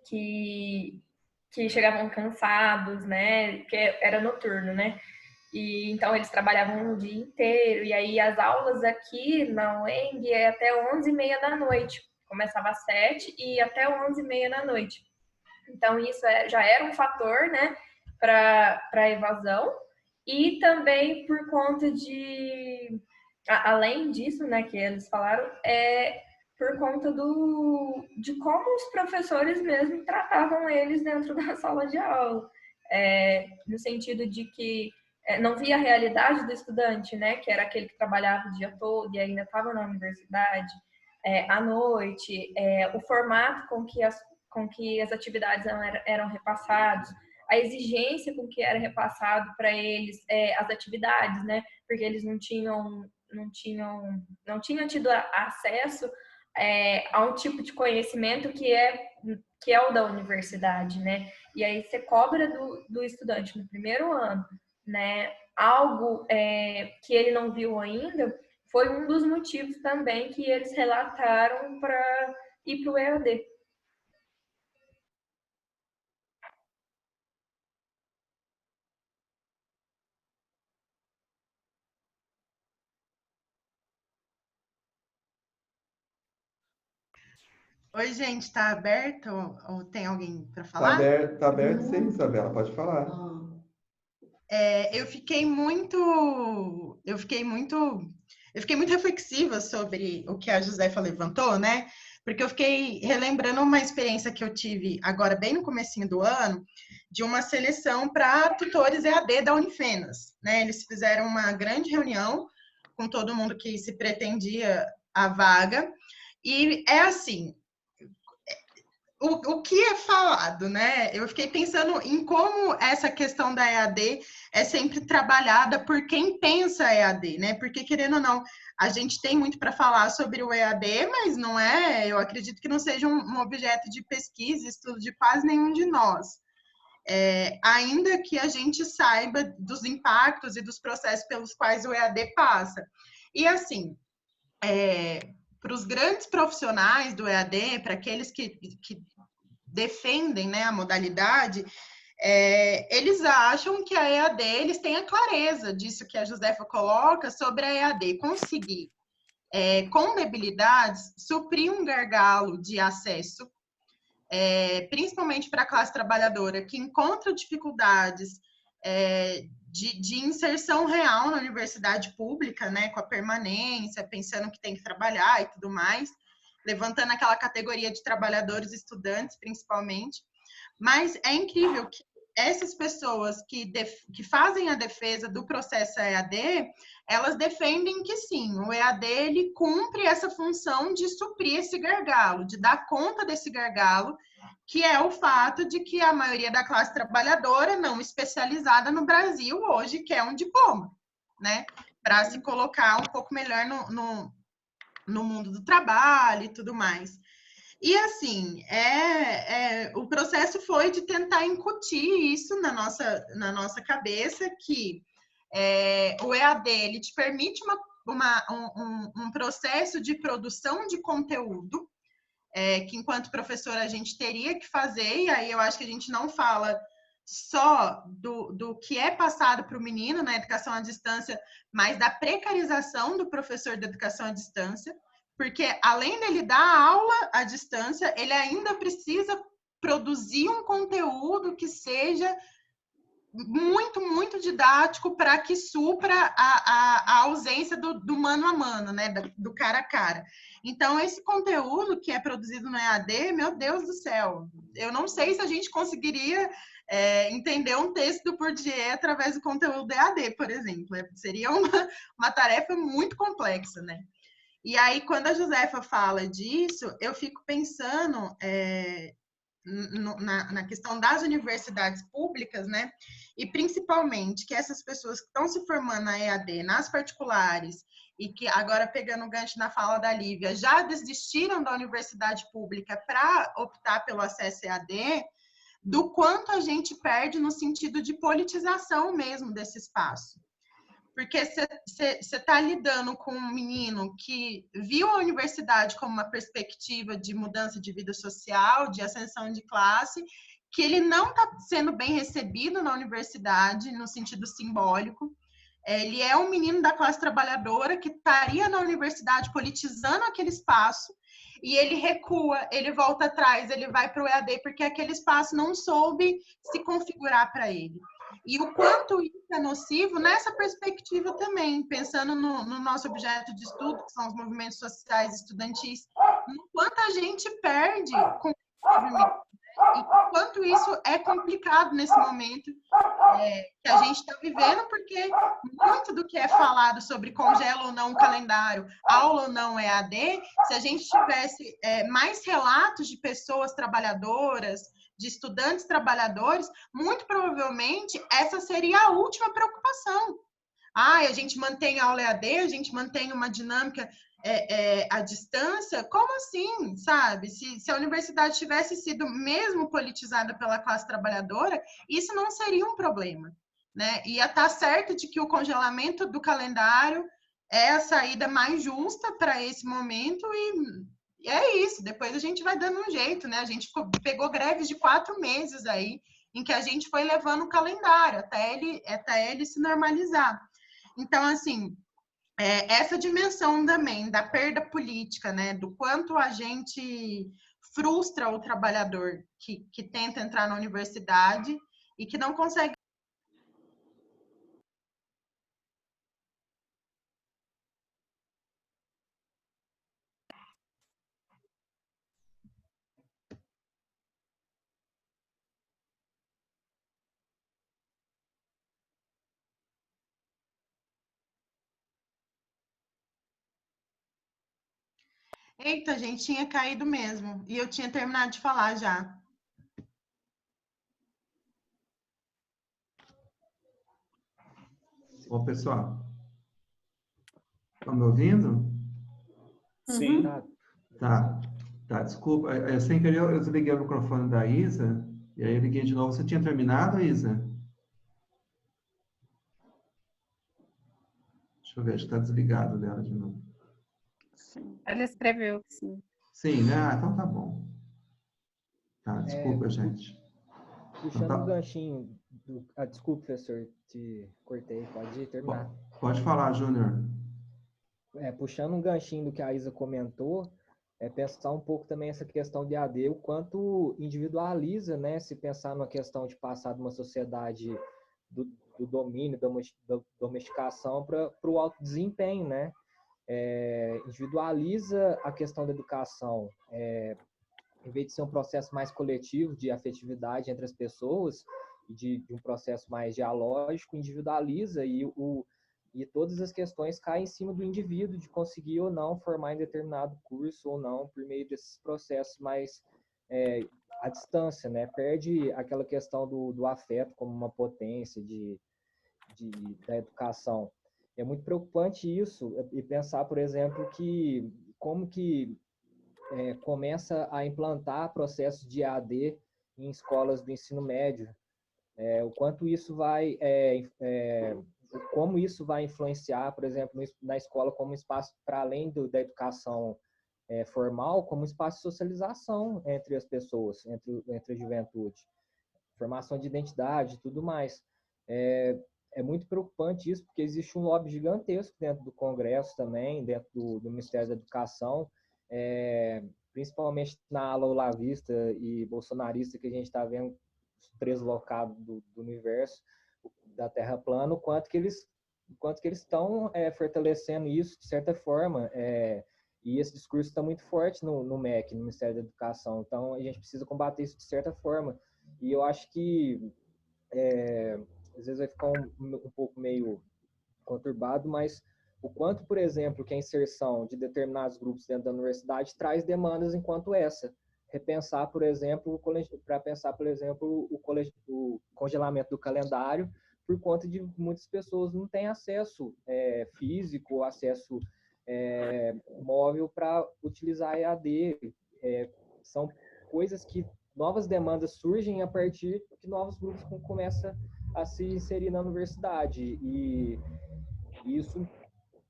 Que chegavam cansados, né? Que era noturno, né? E então eles trabalhavam o dia inteiro. E aí as aulas aqui na UENG é até 11h30 da noite. Começava às 7 e ia até 11h30 da noite. Então isso já era um fator, né? Para a evasão. E também por conta de... Além disso, né? Que eles falaram, por conta de como os professores mesmo tratavam eles dentro da sala de aula. No sentido de que não via a realidade do estudante, né, que era aquele que trabalhava o dia todo e ainda estava na universidade, à noite, o formato com que as atividades eram repassadas, a exigência com que era repassado para eles as atividades, né, porque eles não tinham tido acesso a um tipo de conhecimento que é o da universidade, né? E aí você cobra do estudante no primeiro ano, né? Algo que ele não viu ainda, foi um dos motivos também que eles relataram para ir para o EAD. Oi, gente, está aberto? Ou tem alguém para falar? Tá aberto sim, Isabela, pode falar. Eu fiquei muito reflexiva sobre o que a Josefa levantou, né? Porque eu fiquei relembrando uma experiência que eu tive agora, bem no comecinho do ano, de uma seleção para tutores EAD da Unifenas, né? Eles fizeram uma grande reunião com todo mundo que se pretendia a vaga, e é assim, o que é falado, né? Eu fiquei pensando em como essa questão da EAD é sempre trabalhada por quem pensa EAD, né? Porque, querendo ou não, a gente tem muito para falar sobre o EAD, mas não é, eu acredito que não seja um objeto de pesquisa, estudo de quase nenhum de nós. Ainda que a gente saiba dos impactos e dos processos pelos quais o EAD passa. E, assim, para os grandes profissionais do EAD, para aqueles que defendem, né, a modalidade, eles acham que a EAD, eles têm a clareza disso que a Josefa coloca sobre a EAD, conseguir, com debilidades, suprir um gargalo de acesso, principalmente para a classe trabalhadora, que encontra dificuldades de inserção real na universidade pública, né, com a permanência, pensando que tem que trabalhar e tudo mais, levantando aquela categoria de trabalhadores estudantes, principalmente. Mas é incrível que essas pessoas que fazem a defesa do processo EAD, elas defendem que sim, o EAD ele cumpre essa função de suprir esse gargalo, de dar conta desse gargalo, que é o fato de que a maioria da classe trabalhadora não especializada no Brasil hoje quer um diploma, né? Para se colocar um pouco melhor no mundo do trabalho e tudo mais. E assim, o processo foi de tentar incutir isso na nossa cabeça, que o EAD ele te permite um processo de produção de conteúdo, que enquanto professora a gente teria que fazer, e aí eu acho que a gente não fala só do que é passado para o menino na educação à distância, mas da precarização do professor de educação à distância, porque além dele dar aula à distância, ele ainda precisa produzir um conteúdo que seja muito, muito didático para que supra a ausência do mano a mano, né? Do cara a cara. Então, esse conteúdo que é produzido no EAD, meu Deus do céu, eu não sei se a gente conseguiria entender um texto do Bourdieu através do conteúdo do EAD, por exemplo. Seria uma tarefa muito complexa, né? E aí, quando a Josefa fala disso, eu fico pensando na questão das universidades públicas, né? E principalmente que essas pessoas que estão se formando na EAD, nas particulares, e que agora, pegando o gancho na fala da Lívia, já desistiram da universidade pública para optar pelo acesso EAD, do quanto a gente perde no sentido de politização mesmo desse espaço. Porque você está lidando com um menino que viu a universidade como uma perspectiva de mudança de vida social, de ascensão de classe, que ele não está sendo bem recebido na universidade, no sentido simbólico. Ele é um menino da classe trabalhadora que estaria na universidade politizando aquele espaço, e ele recua, ele volta atrás, ele vai para o EAD, porque aquele espaço não soube se configurar para ele. E o quanto isso é nocivo nessa perspectiva também, pensando no nosso objeto de estudo, que são os movimentos sociais estudantis, no quanto a gente perde com o movimento, e o quanto isso é complicado nesse momento que a gente está vivendo, porque muito do que é falado sobre congela ou não o calendário, aula ou não EAD, se a gente tivesse mais relatos de pessoas trabalhadoras, de estudantes trabalhadores, muito provavelmente essa seria a última preocupação. A gente mantém a aula EAD, a gente mantém uma dinâmica à distância? Como assim, sabe? Se a universidade tivesse sido mesmo politizada pela classe trabalhadora, isso não seria um problema, né? Ia estar certo de que o congelamento do calendário é a saída mais justa para esse momento e é isso. Depois a gente vai dando um jeito, né? A gente pegou greves de 4 meses aí, em que a gente foi levando o calendário até ele se normalizar. Então, assim, essa dimensão também da perda política, né? Do quanto a gente frustra o trabalhador que tenta entrar na universidade e que não consegue. Eita, gente, tinha caído mesmo. E eu tinha terminado de falar já. Bom, pessoal, estão me ouvindo? Sim. Tá, desculpa. Sem querer, eu desliguei o microfone da Isa, e aí eu liguei de novo. Você tinha terminado, Isa? Deixa eu ver, acho que está desligado dela de novo. Sim. Ela escreveu que sim. Sim, né? Ah, então tá bom. Tá, desculpa, gente. Puxando Então, um ganchinho do... desculpa, professor, te cortei, pode terminar. Pode falar, Júnior. Puxando um ganchinho do que a Isa comentou, pensar um pouco também essa questão de AD, o quanto individualiza, né? Se pensar numa questão de passar de uma sociedade do domínio, da domesticação para o alto desempenho, né? Individualiza a questão da educação, em vez de ser um processo mais coletivo de afetividade entre as pessoas, de um processo mais dialógico, individualiza e todas as questões caem em cima do indivíduo de conseguir ou não formar em determinado curso ou não, por meio desses processos mais à distância, né? Perde aquela questão do afeto como uma potência da educação. É muito preocupante isso, e pensar, por exemplo, que como que começa a implantar processos de EAD em escolas do ensino médio, o quanto isso vai, como isso vai influenciar, por exemplo, na escola como espaço para além da educação formal, como espaço de socialização entre as pessoas, entre a juventude, formação de identidade e tudo mais. É muito preocupante isso, porque existe um lobby gigantesco dentro do Congresso também, dentro do Ministério da Educação, principalmente na ala olavista e bolsonarista que a gente está vendo os três locados do universo, da Terra plana, o quanto que eles estão fortalecendo isso de certa forma, e esse discurso está muito forte no MEC, no Ministério da Educação. Então, a gente precisa combater isso de certa forma. E eu acho que às vezes vai ficar um pouco meio conturbado, mas o quanto, por exemplo, que a inserção de determinados grupos dentro da universidade traz demandas enquanto essa. Repensar, por exemplo, para pensar, por exemplo, o congelamento do calendário, por conta de muitas pessoas não têm acesso físico, acesso móvel para utilizar a EAD. São coisas que novas demandas surgem a partir que novos grupos começam a se inserir na universidade. E isso,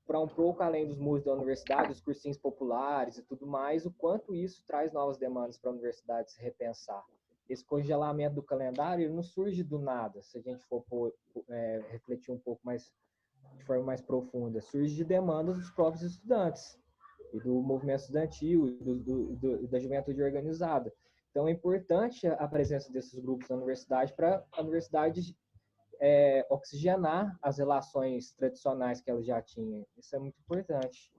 para um pouco além dos muros da universidade, os cursinhos populares e tudo mais, o quanto isso traz novas demandas para a universidade se repensar. Esse congelamento do calendário ele não surge do nada, se a gente for refletir um pouco mais, de forma mais profunda. Surge de demandas dos próprios estudantes e do movimento estudantil e da juventude organizada. Então, é importante a presença desses grupos na universidade para a universidade oxigenar as relações tradicionais que ela já tinha. Isso é muito importante.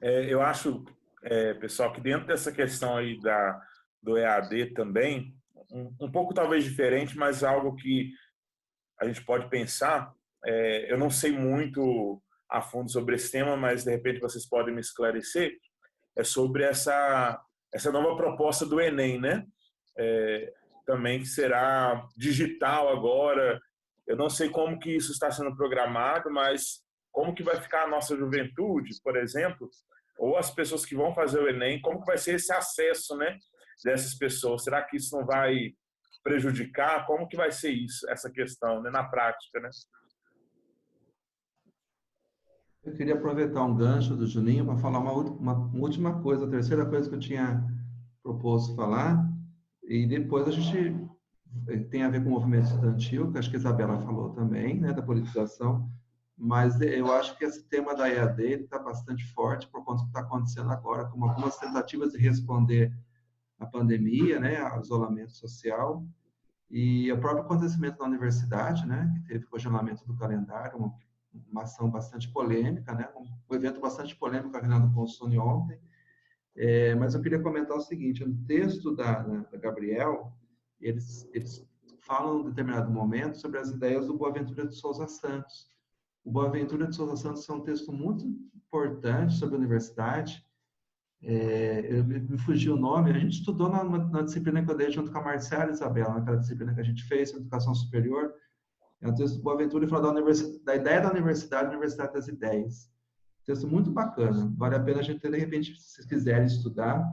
Eu acho, pessoal, que dentro dessa questão aí do EAD também, um pouco talvez diferente, mas algo que a gente pode pensar, eu não sei muito a fundo sobre esse tema, mas de repente vocês podem me esclarecer, é sobre essa nova proposta do Enem, né? Também que será digital agora. Eu não sei como que isso está sendo programado, mas como que vai ficar a nossa juventude, por exemplo, ou as pessoas que vão fazer o Enem, como que vai ser esse acesso, né, dessas pessoas? Será que isso não vai prejudicar? Como que vai ser isso, essa questão, né, na prática, né? Eu queria aproveitar um gancho do Juninho para falar uma última coisa, a terceira coisa que eu tinha proposto falar, e depois a gente tem a ver com o movimento estudantil, que acho que a Isabela falou também, né, da politização, mas eu acho que esse tema da EAD está bastante forte por conta do que está acontecendo agora, com algumas tentativas de responder à pandemia, né, ao isolamento social, e o próprio acontecimento da universidade, né, que teve congelamento do calendário, uma ação bastante polêmica, né, um evento bastante polêmico, a Renan do Consune ontem. Mas eu queria comentar o seguinte: no texto da Gabriel, eles falam em determinado momento sobre as ideias do Boaventura de Souza Santos. O Boaventura de Souza Santos é um texto muito importante sobre a universidade. Me fugiu o nome, a gente estudou na disciplina que eu dei junto com a Marcela e Isabela, naquela disciplina que a gente fez, sobre educação superior. É um texto do Boaventura e fala da ideia da universidade, Universidade das Ideias. Texto muito bacana, vale a pena a gente, de repente, se vocês quiserem estudar,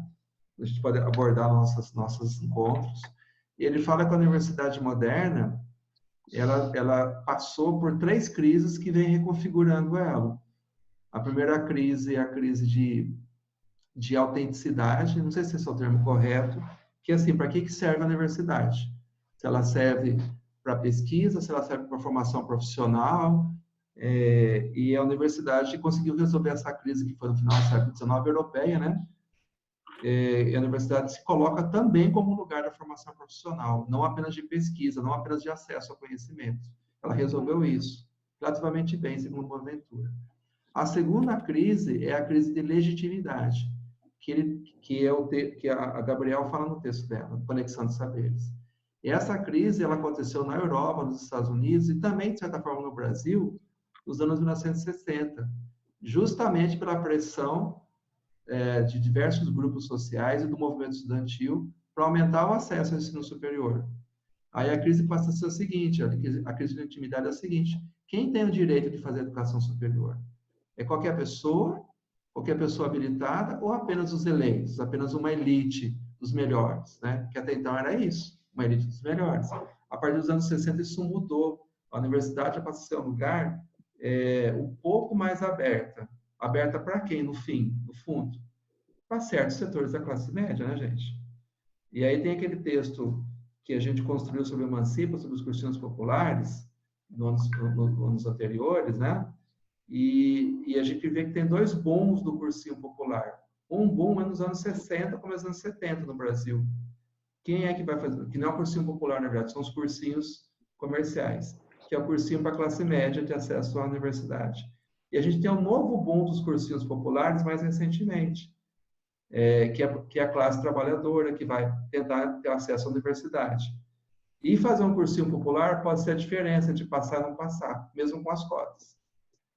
a gente pode abordar nossos encontros. E ele fala que a universidade moderna, ela passou por 3 crises que vem reconfigurando ela. A primeira crise é a crise de autenticidade, não sei se esse é o termo correto, que é assim, para que serve a universidade? Se ela serve para pesquisa, se ela serve para formação profissional, e a universidade conseguiu resolver essa crise que foi no final do século XIX europeia, né? E a universidade se coloca também como lugar da formação profissional, não apenas de pesquisa, não apenas de acesso ao conhecimento. Ela resolveu isso relativamente bem, segundo Boaventura. A segunda crise é a crise de legitimidade, que a Gabriel fala no texto dela, Conexão de Saberes. E essa crise ela aconteceu na Europa, nos Estados Unidos e também, de certa forma, no Brasil, nos anos 1960, justamente pela pressão de diversos grupos sociais e do movimento estudantil para aumentar o acesso ao ensino superior. Aí a crise passa a ser o seguinte, a crise de legitimidade é a seguinte: quem tem o direito de fazer educação superior? É qualquer pessoa habilitada ou apenas os eleitos, apenas uma elite dos melhores, né? Que até então era isso, uma elite dos melhores. A partir dos anos 60 isso mudou. A universidade passa a ser um lugar um pouco mais aberta. Aberta para quem, no fundo? Para certos setores da classe média, né, gente? E aí tem aquele texto que a gente construiu sobre o Emancipa, sobre os cursinhos populares, nos anos anteriores, né? E a gente vê que tem 2 booms do cursinho popular. Um boom é nos anos 60, como nos anos 70 no Brasil. Quem é que vai fazer? Que não é o cursinho popular, na verdade, são os cursinhos comerciais, que é o cursinho para a classe média de acesso à universidade. E a gente tem um novo boom dos cursinhos populares mais recentemente, que é a classe trabalhadora, que vai tentar ter acesso à universidade. E fazer um cursinho popular pode ser a diferença de passar ou não passar, mesmo com as cotas.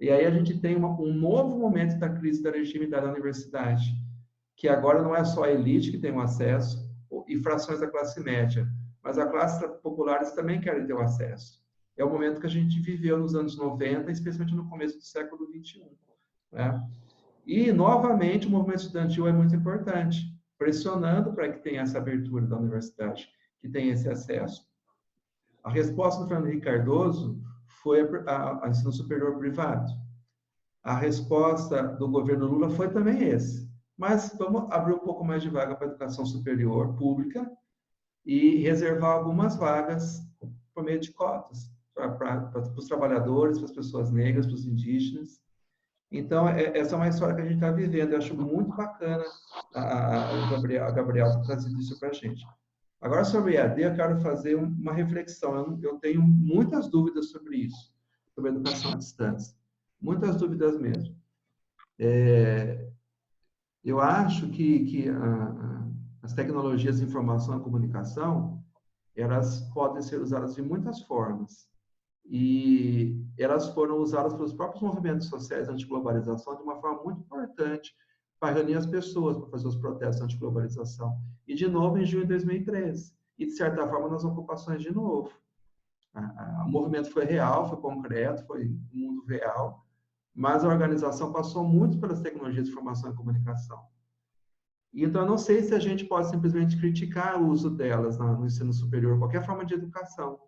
E aí a gente tem um novo momento da crise da legitimidade da universidade, que agora não é só a elite que tem o acesso, e frações da classe média, mas a classe populares também querem ter o acesso. É o momento que a gente viveu nos anos 90, especialmente no começo do século XXI. Né? E, novamente, o movimento estudantil é muito importante, pressionando para que tenha essa abertura da universidade, que tenha esse acesso. A resposta do Fernando Henrique Cardoso foi a ensino superior privado. A resposta do governo Lula foi também esse. Mas vamos abrir um pouco mais de vaga para a educação superior pública e reservar algumas vagas por meio de cotas para os trabalhadores, para as pessoas negras, para os indígenas. Então, essa é uma história que a gente está vivendo. Eu acho muito bacana a Gabriel ter trazido isso para a gente. Agora, sobre EAD, eu quero fazer uma reflexão. Eu tenho muitas dúvidas sobre isso, sobre a educação à distância. Muitas dúvidas mesmo. Eu acho que as tecnologias de informação e comunicação, elas podem ser usadas de muitas formas. E elas foram usadas pelos próprios movimentos sociais anti-globalização de uma forma muito importante para reunir as pessoas, para fazer os protestos anti-globalização. E, de novo, em junho de 2013. E, de certa forma, nas ocupações de novo. O movimento foi real, foi concreto, foi no mundo real, mas a organização passou muito pelas tecnologias de informação e comunicação. Então, eu não sei se a gente pode simplesmente criticar o uso delas no ensino superior, qualquer forma de educação,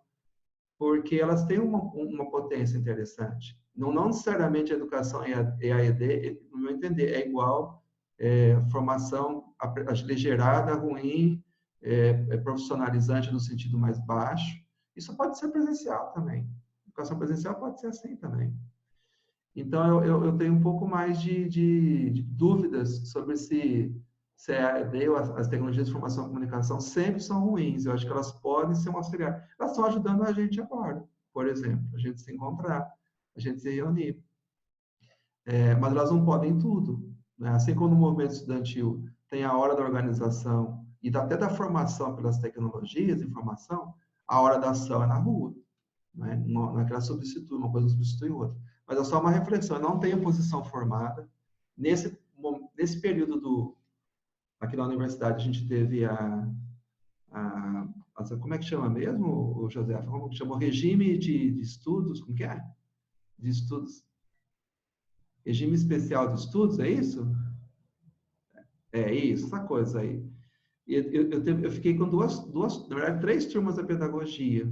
porque elas têm uma potência interessante. Não necessariamente a educação EAD, no meu entender, é igual formação aligerada, ruim, profissionalizante no sentido mais baixo. Isso pode ser presencial também. Educação presencial pode ser assim também. Então, eu tenho um pouco mais de dúvidas sobre se a EAD ou as tecnologias de informação e comunicação sempre são ruins. Eu acho que elas podem ser um auxiliar. Elas estão ajudando a gente agora, por exemplo, a gente se encontrar, a gente se reunir. Mas elas não podem tudo, né? Assim como no movimento estudantil tem a hora da organização e até da formação pelas tecnologias de informação, a hora da ação é na rua, né? Não é que ela substitui, uma coisa não substitui outra. Mas é só uma reflexão, eu não tenho posição formada. Nesse período aqui na universidade, a gente teve como é que chama mesmo, o José? Como que chama? O regime de estudos, como que é? De estudos. Regime especial de estudos, é isso? É isso, essa coisa aí. Eu fiquei com na verdade, 3 turmas da pedagogia,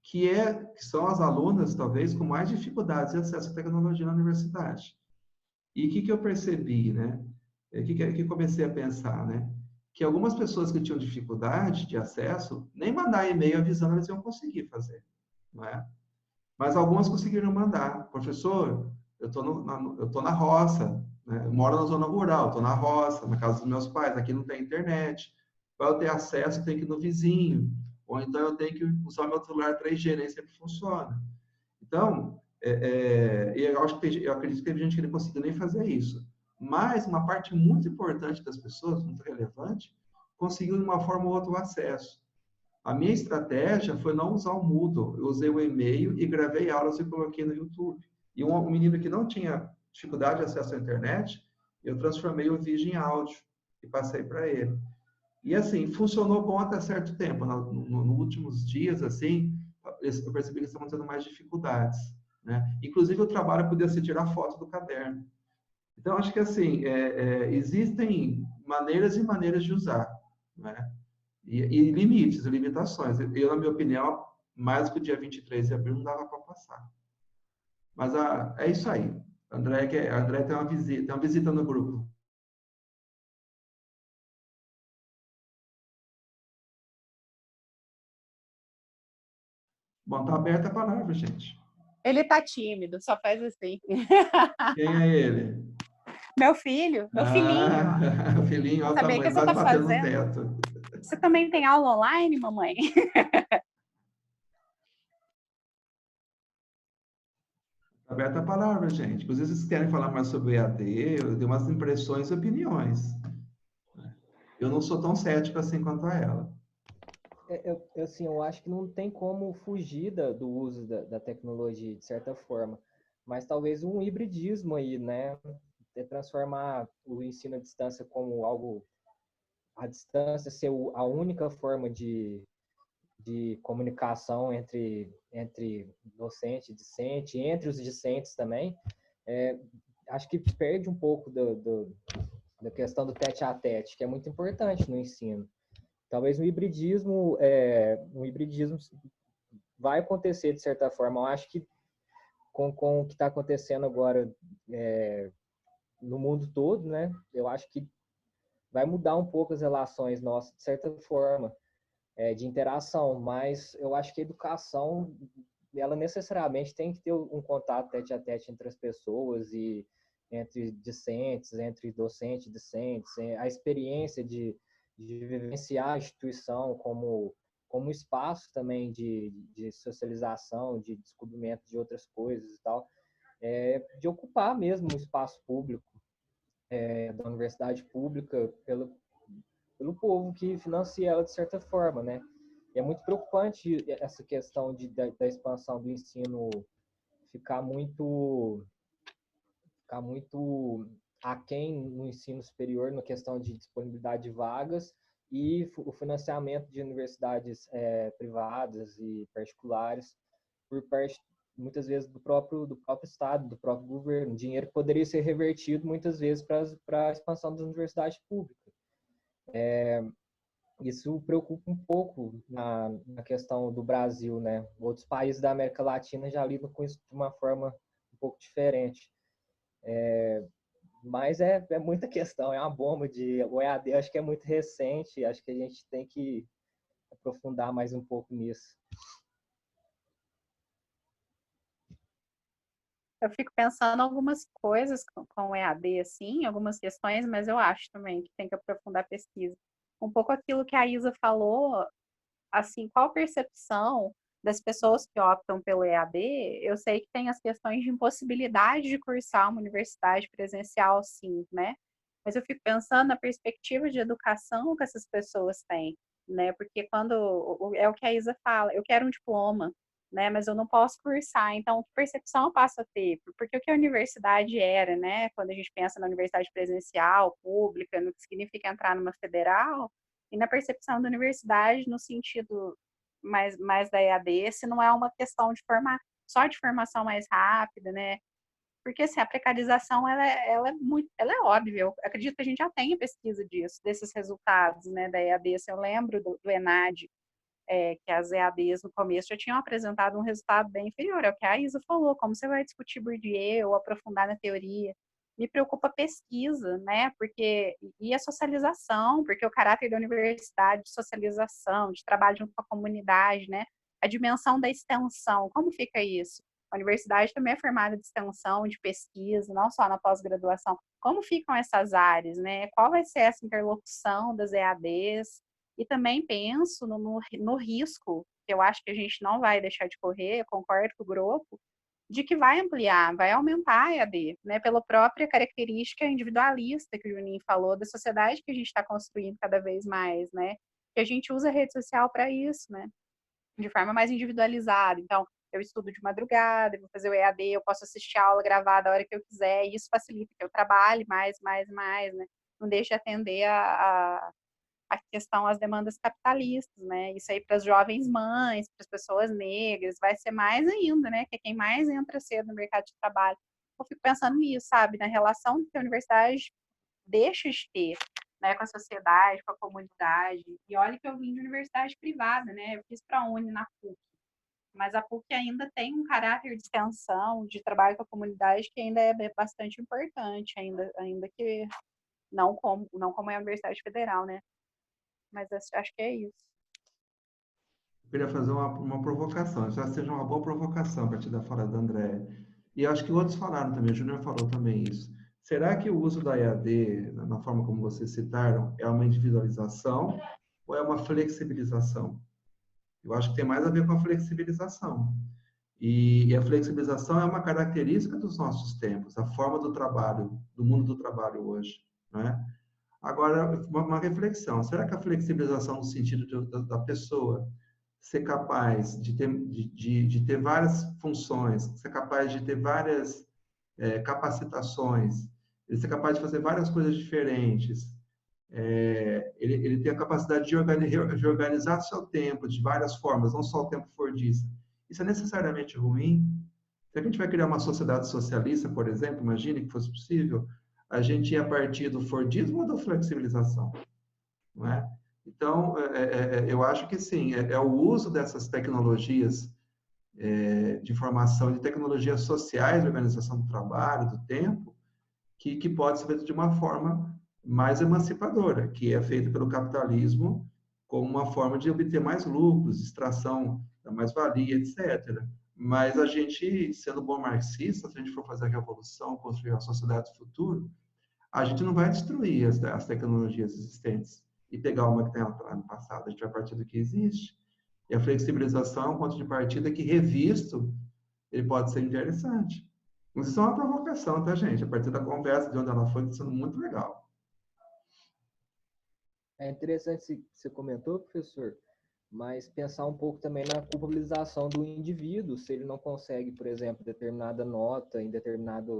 que são as alunas, talvez, com mais dificuldades de acesso à tecnologia na universidade. E o que eu percebi, né? Que comecei a pensar, né? Que algumas pessoas que tinham dificuldade de acesso, nem mandar e-mail avisando eles iam conseguir fazer, não é? Mas algumas conseguiram mandar. Professor, eu tô na roça, né? Eu moro na zona rural, estou na roça, na casa dos meus pais, aqui não tem internet. Para eu ter acesso, eu tenho que ir no vizinho. Ou então eu tenho que usar meu celular 3G, nem sempre funciona. Então, eu acredito que teve gente que não conseguiu nem fazer isso. Mas uma parte muito importante das pessoas, muito relevante, conseguiu de uma forma ou outra o acesso. A minha estratégia foi não usar o Moodle. Eu usei o e-mail e gravei aulas e coloquei no YouTube. E um menino que não tinha dificuldade de acesso à internet, eu transformei o vídeo em áudio e passei para ele. E assim, funcionou bom até certo tempo. Nos últimos dias, assim, eu percebi que estavam tendo mais dificuldades, né? Inclusive, o trabalho podia ser tirar foto do caderno. Então, acho que assim, existem maneiras e maneiras de usar, né? E limites, limitações. Eu, na minha opinião, mais que o dia 23 de abril não dava para passar. Mas é isso aí. André tem uma visita no grupo. Bom, tá aberta a palavra, gente. Ele tá tímido, só faz assim. Quem é ele? Meu filho, meu filhinho. O filhinho, olha o Sabia que tamanho, você quase tá batendo no fazendo? teto. Você também tem aula online, mamãe? Tá aberta a palavra, gente. Inclusive, se vocês querem falar mais sobre o EAD, eu dei umas impressões e opiniões. Eu não sou tão cético assim quanto a ela. Assim, eu acho que não tem como fugir do uso da tecnologia, de certa forma. Mas talvez um hibridismo aí, né? Transformar o ensino à distância como algo... A distância ser a única forma de comunicação entre docente e discente, entre os discentes também. Acho que perde um pouco da questão do tete-a-tete, que é muito importante no ensino. Talvez um hibridismo vai acontecer de certa forma. Eu acho que com o que está acontecendo agora no mundo todo, né? Eu acho que vai mudar um pouco as relações nossas de certa forma de interação, mas eu acho que a educação ela necessariamente tem que ter um contato tete a tete entre as pessoas e entre discentes, entre docente e discentes, a experiência de vivenciar a instituição como espaço também de socialização, de descobrimento de outras coisas e tal, de ocupar mesmo o espaço público da universidade pública pelo povo que financia ela de certa forma, né? E é muito preocupante essa questão da expansão do ensino ficar muito aquém no ensino superior na questão de disponibilidade de vagas e o financiamento de universidades privadas e particulares por parte muitas vezes do próprio estado, do próprio governo, dinheiro que poderia ser revertido muitas vezes para a expansão das universidades públicas. Isso preocupa um pouco na questão do Brasil, né? Outros países da América Latina já lidam com isso de uma forma um pouco diferente. Mas é muita questão, é uma bomba o EAD acho que é muito recente, acho que a gente tem que aprofundar mais um pouco nisso. Eu fico pensando algumas coisas com o EAD, assim, algumas questões, mas eu acho também que tem que aprofundar a pesquisa. Um pouco aquilo que a Isa falou, assim, qual a percepção das pessoas que optam pelo EAD? Eu sei que tem as questões de impossibilidade de cursar uma universidade presencial, sim, né? Mas eu fico pensando na perspectiva de educação que essas pessoas têm, né? Porque quando é o que a Isa fala, eu quero um diploma, né? Mas eu não posso cursar. Então, que percepção eu passo a ter? Porque o que a universidade era, né? Quando a gente pensa na universidade presencial, pública, no que significa entrar numa federal, e na percepção da universidade no sentido mais da EAD, se não é uma questão de só de formação mais rápida, né? Porque assim, a precarização ela é muito, ela é óbvia. Eu acredito que a gente já tem pesquisa disso, desses resultados, né, da EAD. Se eu lembro do ENAD, que as EADs no começo já tinham apresentado um resultado bem inferior, é o que a Isa falou, como você vai discutir Bourdieu ou aprofundar na teoria. Me preocupa a pesquisa, né, e a socialização, porque o caráter da universidade de socialização, de trabalho junto com a comunidade, né, a dimensão da extensão, como fica isso? A universidade também é formada de extensão, de pesquisa, não só na pós-graduação. Como ficam essas áreas, né? Qual vai ser essa interlocução das EADs? E também penso no risco, que eu acho que a gente não vai deixar de correr, eu concordo com o grupo, de que vai ampliar, vai aumentar a EAD, né, pela própria característica individualista que o Juninho falou, da sociedade que a gente está construindo cada vez mais, né, que a gente usa a rede social para isso, né, de forma mais individualizada. Então, eu estudo de madrugada, vou fazer o EAD, eu posso assistir a aula gravada a hora que eu quiser, e isso facilita que eu trabalhe mais, né, não deixe de atender a questão, as demandas capitalistas, né? Isso aí para as jovens mães, para as pessoas negras, vai ser mais ainda, né? Que é quem mais entra cedo no mercado de trabalho. Eu fico pensando nisso, sabe? Na relação que a universidade deixa de ter, né? Com a sociedade, com a comunidade. E olha que eu vim de universidade privada, né? Eu fiz para a Uni na PUC. Mas a PUC ainda tem um caráter de extensão, de trabalho com a comunidade, que ainda é bastante importante, ainda que não como é a Universidade Federal, né? Mas acho que é isso. Eu queria fazer uma provocação, já seja uma boa provocação a partir da fala da André. E acho que outros falaram também, o Júnior falou também isso. Será que o uso da EAD, na forma como vocês citaram, é uma individualização ou é uma flexibilização? Eu acho que tem mais a ver com a flexibilização. E a flexibilização é uma característica dos nossos tempos, a forma do trabalho, do mundo do trabalho hoje, né? Agora, uma reflexão, será que a flexibilização no sentido da pessoa ser capaz de ter várias funções, ser capaz de ter várias capacitações, ele ser capaz de fazer várias coisas diferentes, ele ter a capacidade de organizar seu tempo de várias formas, não só o tempo fordista. Isso é necessariamente ruim? Se a gente vai criar uma sociedade socialista, por exemplo, imagine que fosse possível, a gente ia partir do fordismo ou da flexibilização, não é? Então, eu acho que sim, é o uso dessas tecnologias de informação, de tecnologias sociais de organização do trabalho, do tempo, que pode ser feito de uma forma mais emancipadora, que é feita pelo capitalismo como uma forma de obter mais lucros, extração da mais-valia, etc. Mas a gente, sendo bom marxista, se a gente for fazer a revolução, construir a sociedade do futuro, a gente não vai destruir as tecnologias existentes e pegar uma que tem lá no passado. A gente vai partir do que existe. E a flexibilização é um ponto de partida que, revisto, ele pode ser interessante. Isso é uma provocação, tá, gente? A partir da conversa, de onde ela foi, está sendo muito legal. É interessante que você comentou, professor, mas pensar um pouco também na culpabilização do indivíduo, se ele não consegue, por exemplo, determinada nota em determinada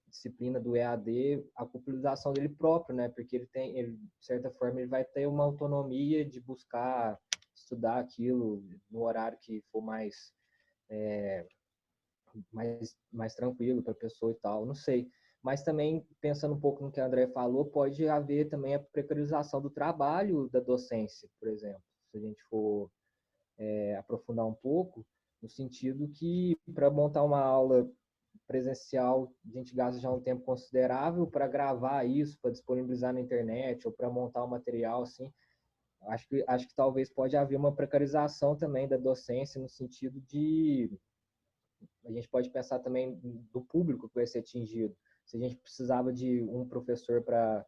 disciplina do EAD, a culpabilização dele próprio, né? Porque de certa forma, ele vai ter uma autonomia de buscar estudar aquilo no horário que for mais tranquilo para a pessoa e tal, não sei. Mas também, pensando um pouco no que a André falou, pode haver também a precarização do trabalho da docência, por exemplo, se a gente for aprofundar um pouco, no sentido que para montar uma aula presencial, a gente gasta já um tempo considerável para gravar isso, para disponibilizar na internet, ou para montar um material, assim. Acho que talvez pode haver uma precarização também da docência, no sentido de a gente pode pensar também do público que vai ser atingido. Se a gente precisava de um professor para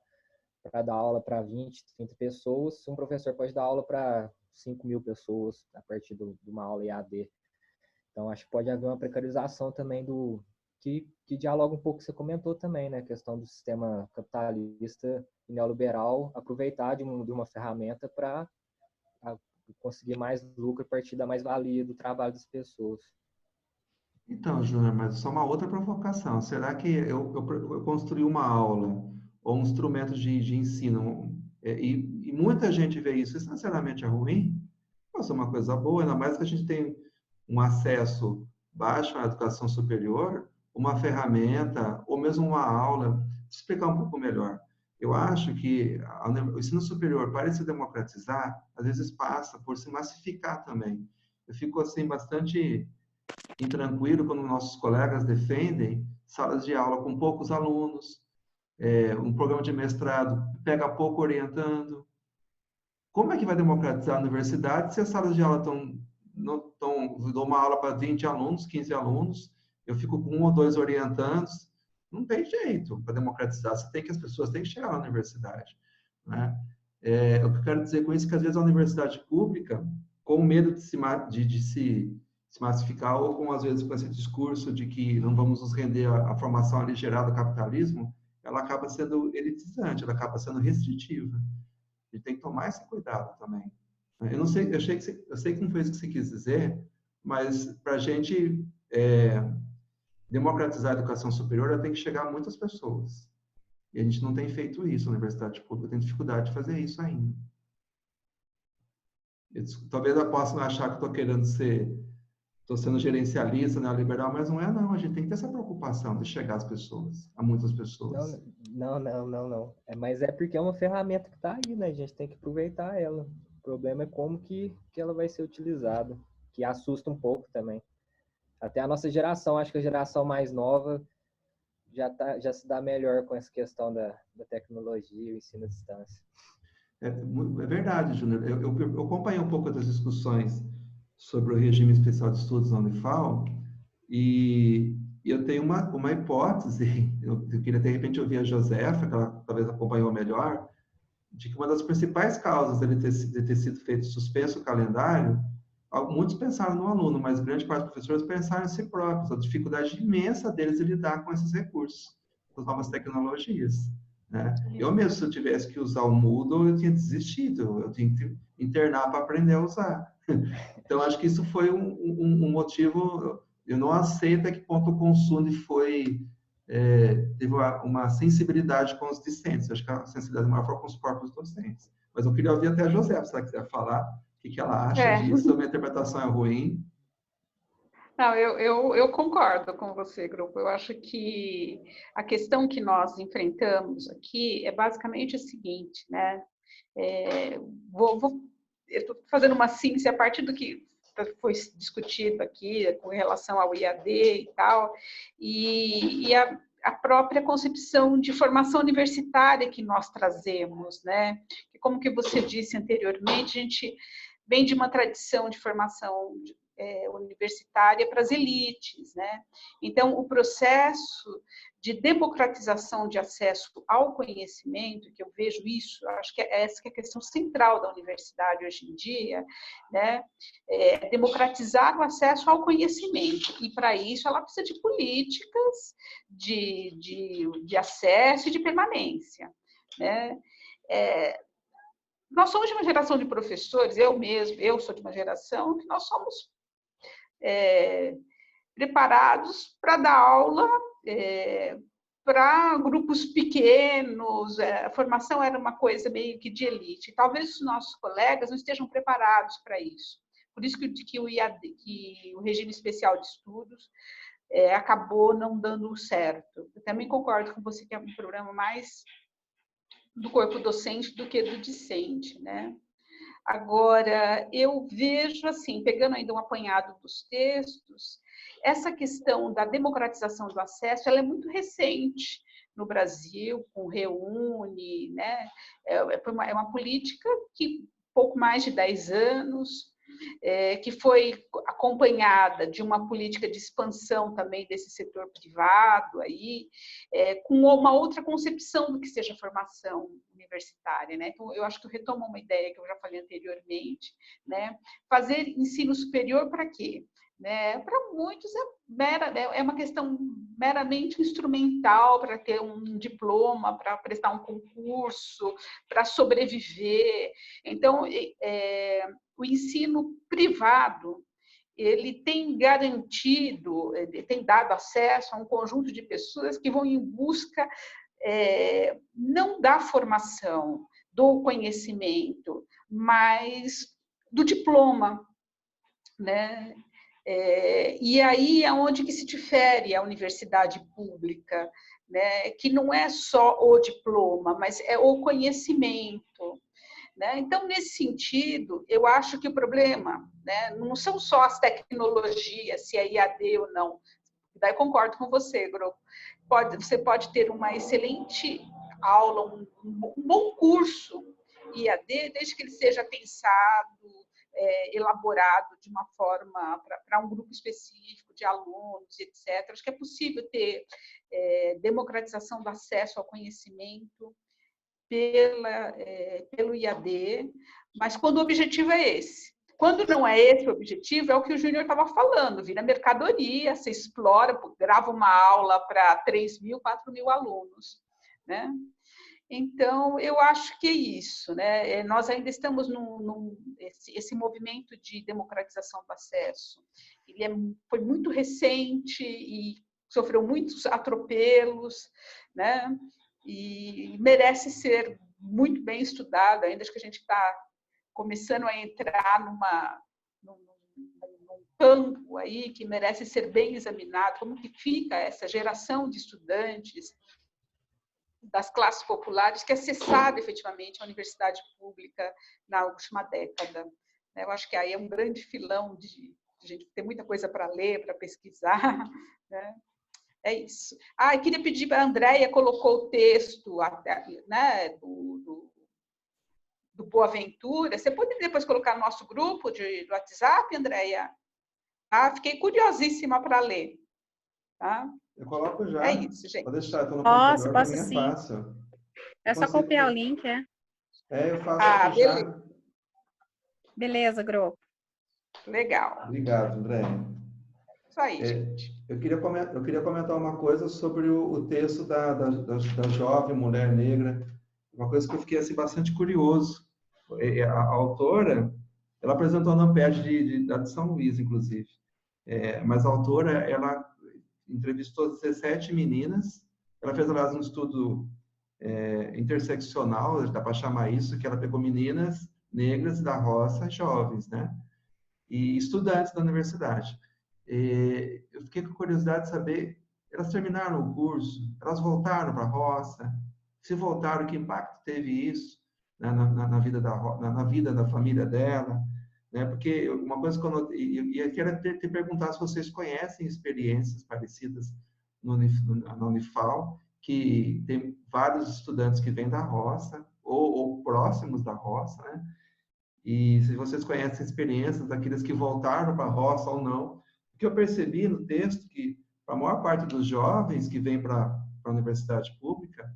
dar aula para 20, 30 pessoas, um professor pode dar aula para 5.000 pessoas a partir de uma aula EAD. Então, acho que pode haver uma precarização também que dialoga um pouco, que você comentou também, né? A questão do sistema capitalista e neoliberal aproveitar de uma ferramenta para conseguir mais lucro a partir da mais-valia do trabalho das pessoas. Então, Júnior, mas só uma outra provocação. Será que eu construí uma aula ou um instrumento de ensino e muita gente vê isso, sinceramente é ruim? Pode ser uma coisa boa, ainda mais que a gente tem um acesso baixo à educação superior, uma ferramenta ou mesmo uma aula. Vou explicar um pouco melhor. Eu acho que o ensino superior, para se democratizar, às vezes passa por se massificar também. Eu fico assim bastante intranquilo quando nossos colegas defendem salas de aula com poucos alunos, um programa de mestrado pega pouco orientando. Como é que vai democratizar a universidade se as salas de aula dou uma aula para 20 alunos, 15 alunos, eu fico com 1 ou 2 orientandos? Não tem jeito para democratizar. As pessoas têm que chegar na universidade, né? O que eu quero dizer com isso é que às vezes a universidade pública, com medo de se massificar, ou às vezes com esse discurso de que não vamos nos render à formação ali gerada do capitalismo, ela acaba sendo elitizante, ela acaba sendo restritiva. A gente tem que tomar esse cuidado também. Eu não sei, eu sei que não foi isso que você quis dizer, mas para a gente democratizar a educação superior, ela tem que chegar a muitas pessoas. E a gente não tem feito isso, a universidade pública tem dificuldade de fazer isso ainda. Talvez eu possa achar que estou sendo gerencialista, neoliberal, mas não é não. A gente tem que ter essa preocupação de chegar às pessoas, a muitas pessoas. Não. Mas é porque é uma ferramenta que está aí, né? A gente tem que aproveitar ela. O problema é como que ela vai ser utilizada, que assusta um pouco também. Até a nossa geração, acho que a geração mais nova já se dá melhor com essa questão da tecnologia e o ensino à distância. É verdade, Júnior. Eu acompanhei um pouco das discussões sobre o regime especial de estudos na Unifal e eu tenho uma hipótese, eu queria de repente ouvir a Josefa, que ela talvez acompanhou melhor, de que uma das principais causas de ter sido feito suspenso o calendário, muitos pensaram no aluno, mas grande parte dos professores pensaram em si próprios, a dificuldade imensa deles de lidar com esses recursos, com as novas tecnologias. Né? Eu mesmo, se eu tivesse que usar o Moodle, eu tinha desistido, eu tinha que internar para aprender a usar. Então, acho que isso foi um motivo, eu não aceito até que ponto o Consune teve uma sensibilidade com os discentes, acho que a sensibilidade maior foi com os próprios docentes. Mas eu queria ouvir até a Josefa, se ela quiser falar, o que ela acha disso, se a minha interpretação é ruim. Não, eu concordo com você, grupo. Eu acho que a questão que nós enfrentamos aqui é basicamente a seguinte, né? Eu estou fazendo uma síntese a partir do que foi discutido aqui com relação ao IAD e tal, e a própria concepção de formação universitária que nós trazemos, né? Como que você disse anteriormente, a gente vem de uma tradição de formação universitária para as elites, né? Então, o processo de democratização de acesso ao conhecimento, que eu vejo isso, acho que essa que é a questão central da universidade hoje em dia, né? Democratizar o acesso ao conhecimento, e para isso ela precisa de políticas de acesso e de permanência, né? Nós somos de uma geração de professores, eu sou de uma geração que nós somos preparados para dar aula para grupos pequenos, a formação era uma coisa meio que de elite. Talvez os nossos colegas não estejam preparados para isso. Por isso que o regime especial de estudos acabou não dando certo. Eu também concordo com você que é um problema mais do corpo docente do que do discente, né? Agora, eu vejo, assim, pegando ainda um apanhado dos textos, essa questão da democratização do acesso, ela é muito recente no Brasil, com o Reúne, né? É uma política que pouco mais de 10 anos, que foi acompanhada de uma política de expansão também desse setor privado, aí, com uma outra concepção do que seja formação universitária, né? Então, eu acho que eu retomo uma ideia que eu já falei anteriormente, né? Fazer ensino superior para quê? Né? Para muitos é uma questão meramente instrumental para ter um diploma, para prestar um concurso, para sobreviver. Então, o ensino privado ele tem garantido, ele tem dado acesso a um conjunto de pessoas que vão em busca não da formação, do conhecimento, mas do diploma, né? E aí é onde que se difere a universidade pública, né? Que não é só o diploma, mas é o conhecimento, né? Então, nesse sentido, eu acho que o problema, né, não são só as tecnologias, se é IAD ou não. Daí concordo com você, Gro. Você pode ter uma excelente aula, um bom curso IAD, desde que ele seja pensado, elaborado de uma forma para um grupo específico de alunos, etc. Acho que é possível ter democratização do acesso ao conhecimento pelo IAD, mas quando o objetivo é esse. Quando não é esse o objetivo, é o que o Júnior estava falando, vira mercadoria, você explora, grava uma aula para 3.000, 4.000 alunos, né? Então, eu acho que é isso, né? Nós ainda estamos esse movimento de democratização do acesso. Ele foi muito recente e sofreu muitos atropelos, né? E merece ser muito bem estudado. Ainda acho que a gente está começando a entrar num campo aí que merece ser bem examinado, como que fica essa geração de estudantes das classes populares que acessaram efetivamente a universidade pública na última década. Eu acho que aí é um grande filão de gente ter muita coisa para ler, para pesquisar, né? É isso. Eu queria pedir para a Andréia, colocou o texto, né, do Boaventura. Você pode depois colocar no nosso grupo do WhatsApp, Andréia? Fiquei curiosíssima para ler. Tá? Eu coloco já. É isso, gente. Pode deixar, estou no computador, para mim é sim. fácil. É só copiar o link, eu faço beleza. Beleza, Gro. Legal. Obrigado, André. Isso aí, gente. Eu queria comentar uma coisa sobre o texto da jovem mulher negra, uma coisa que eu fiquei assim, bastante curioso. A autora, ela apresentou na Amped de São Luís, inclusive, mas a autora, ela entrevistou 17 meninas, ela fez, aliás, um estudo interseccional, dá para chamar isso, que ela pegou meninas negras da roça, jovens, né? E estudantes da universidade. Eu fiquei com curiosidade de saber, elas terminaram o curso, elas voltaram para a roça, se voltaram, que impacto teve isso, né, na vida da família dela, né? Porque uma coisa que eu notei, eu quero te perguntar se vocês conhecem experiências parecidas na Unifal, que tem vários estudantes que vêm da roça, ou próximos da roça, né? E se vocês conhecem experiências daqueles que voltaram para a roça ou não. O que eu percebi no texto que a maior parte dos jovens que vêm para a universidade pública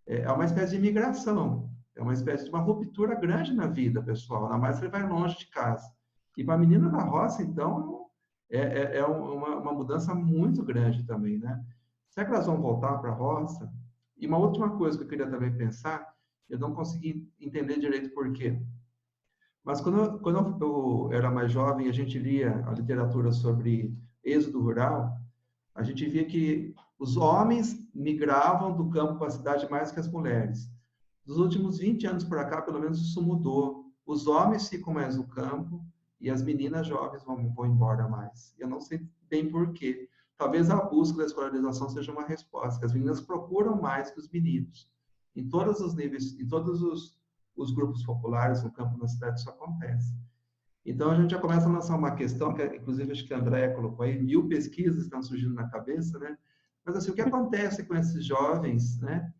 é uma espécie de migração, é uma espécie de uma ruptura grande na vida pessoal, ainda mais se ele vai longe de casa. E para a menina da roça, então, é uma mudança muito grande também, né? Será que elas vão voltar para a roça? E uma última coisa que eu queria também pensar, eu não consegui entender direito por quê. Mas quando eu era mais jovem, a gente lia a literatura sobre êxodo rural, a gente via que os homens migravam do campo para a cidade mais que as mulheres. Dos últimos 20 anos para cá, pelo menos isso mudou. Os homens ficam mais no campo e as meninas jovens vão embora mais. Eu não sei bem por quê. Talvez a busca da escolarização seja uma resposta, que as meninas procuram mais que os meninos. Em todos os níveis, em todos os grupos populares no campo, na cidade, isso acontece. Então, a gente já começa a lançar uma questão, que inclusive acho que a Andréia colocou aí, 1000 pesquisas estão surgindo na cabeça, né? Mas, assim, o que acontece com esses jovens, né?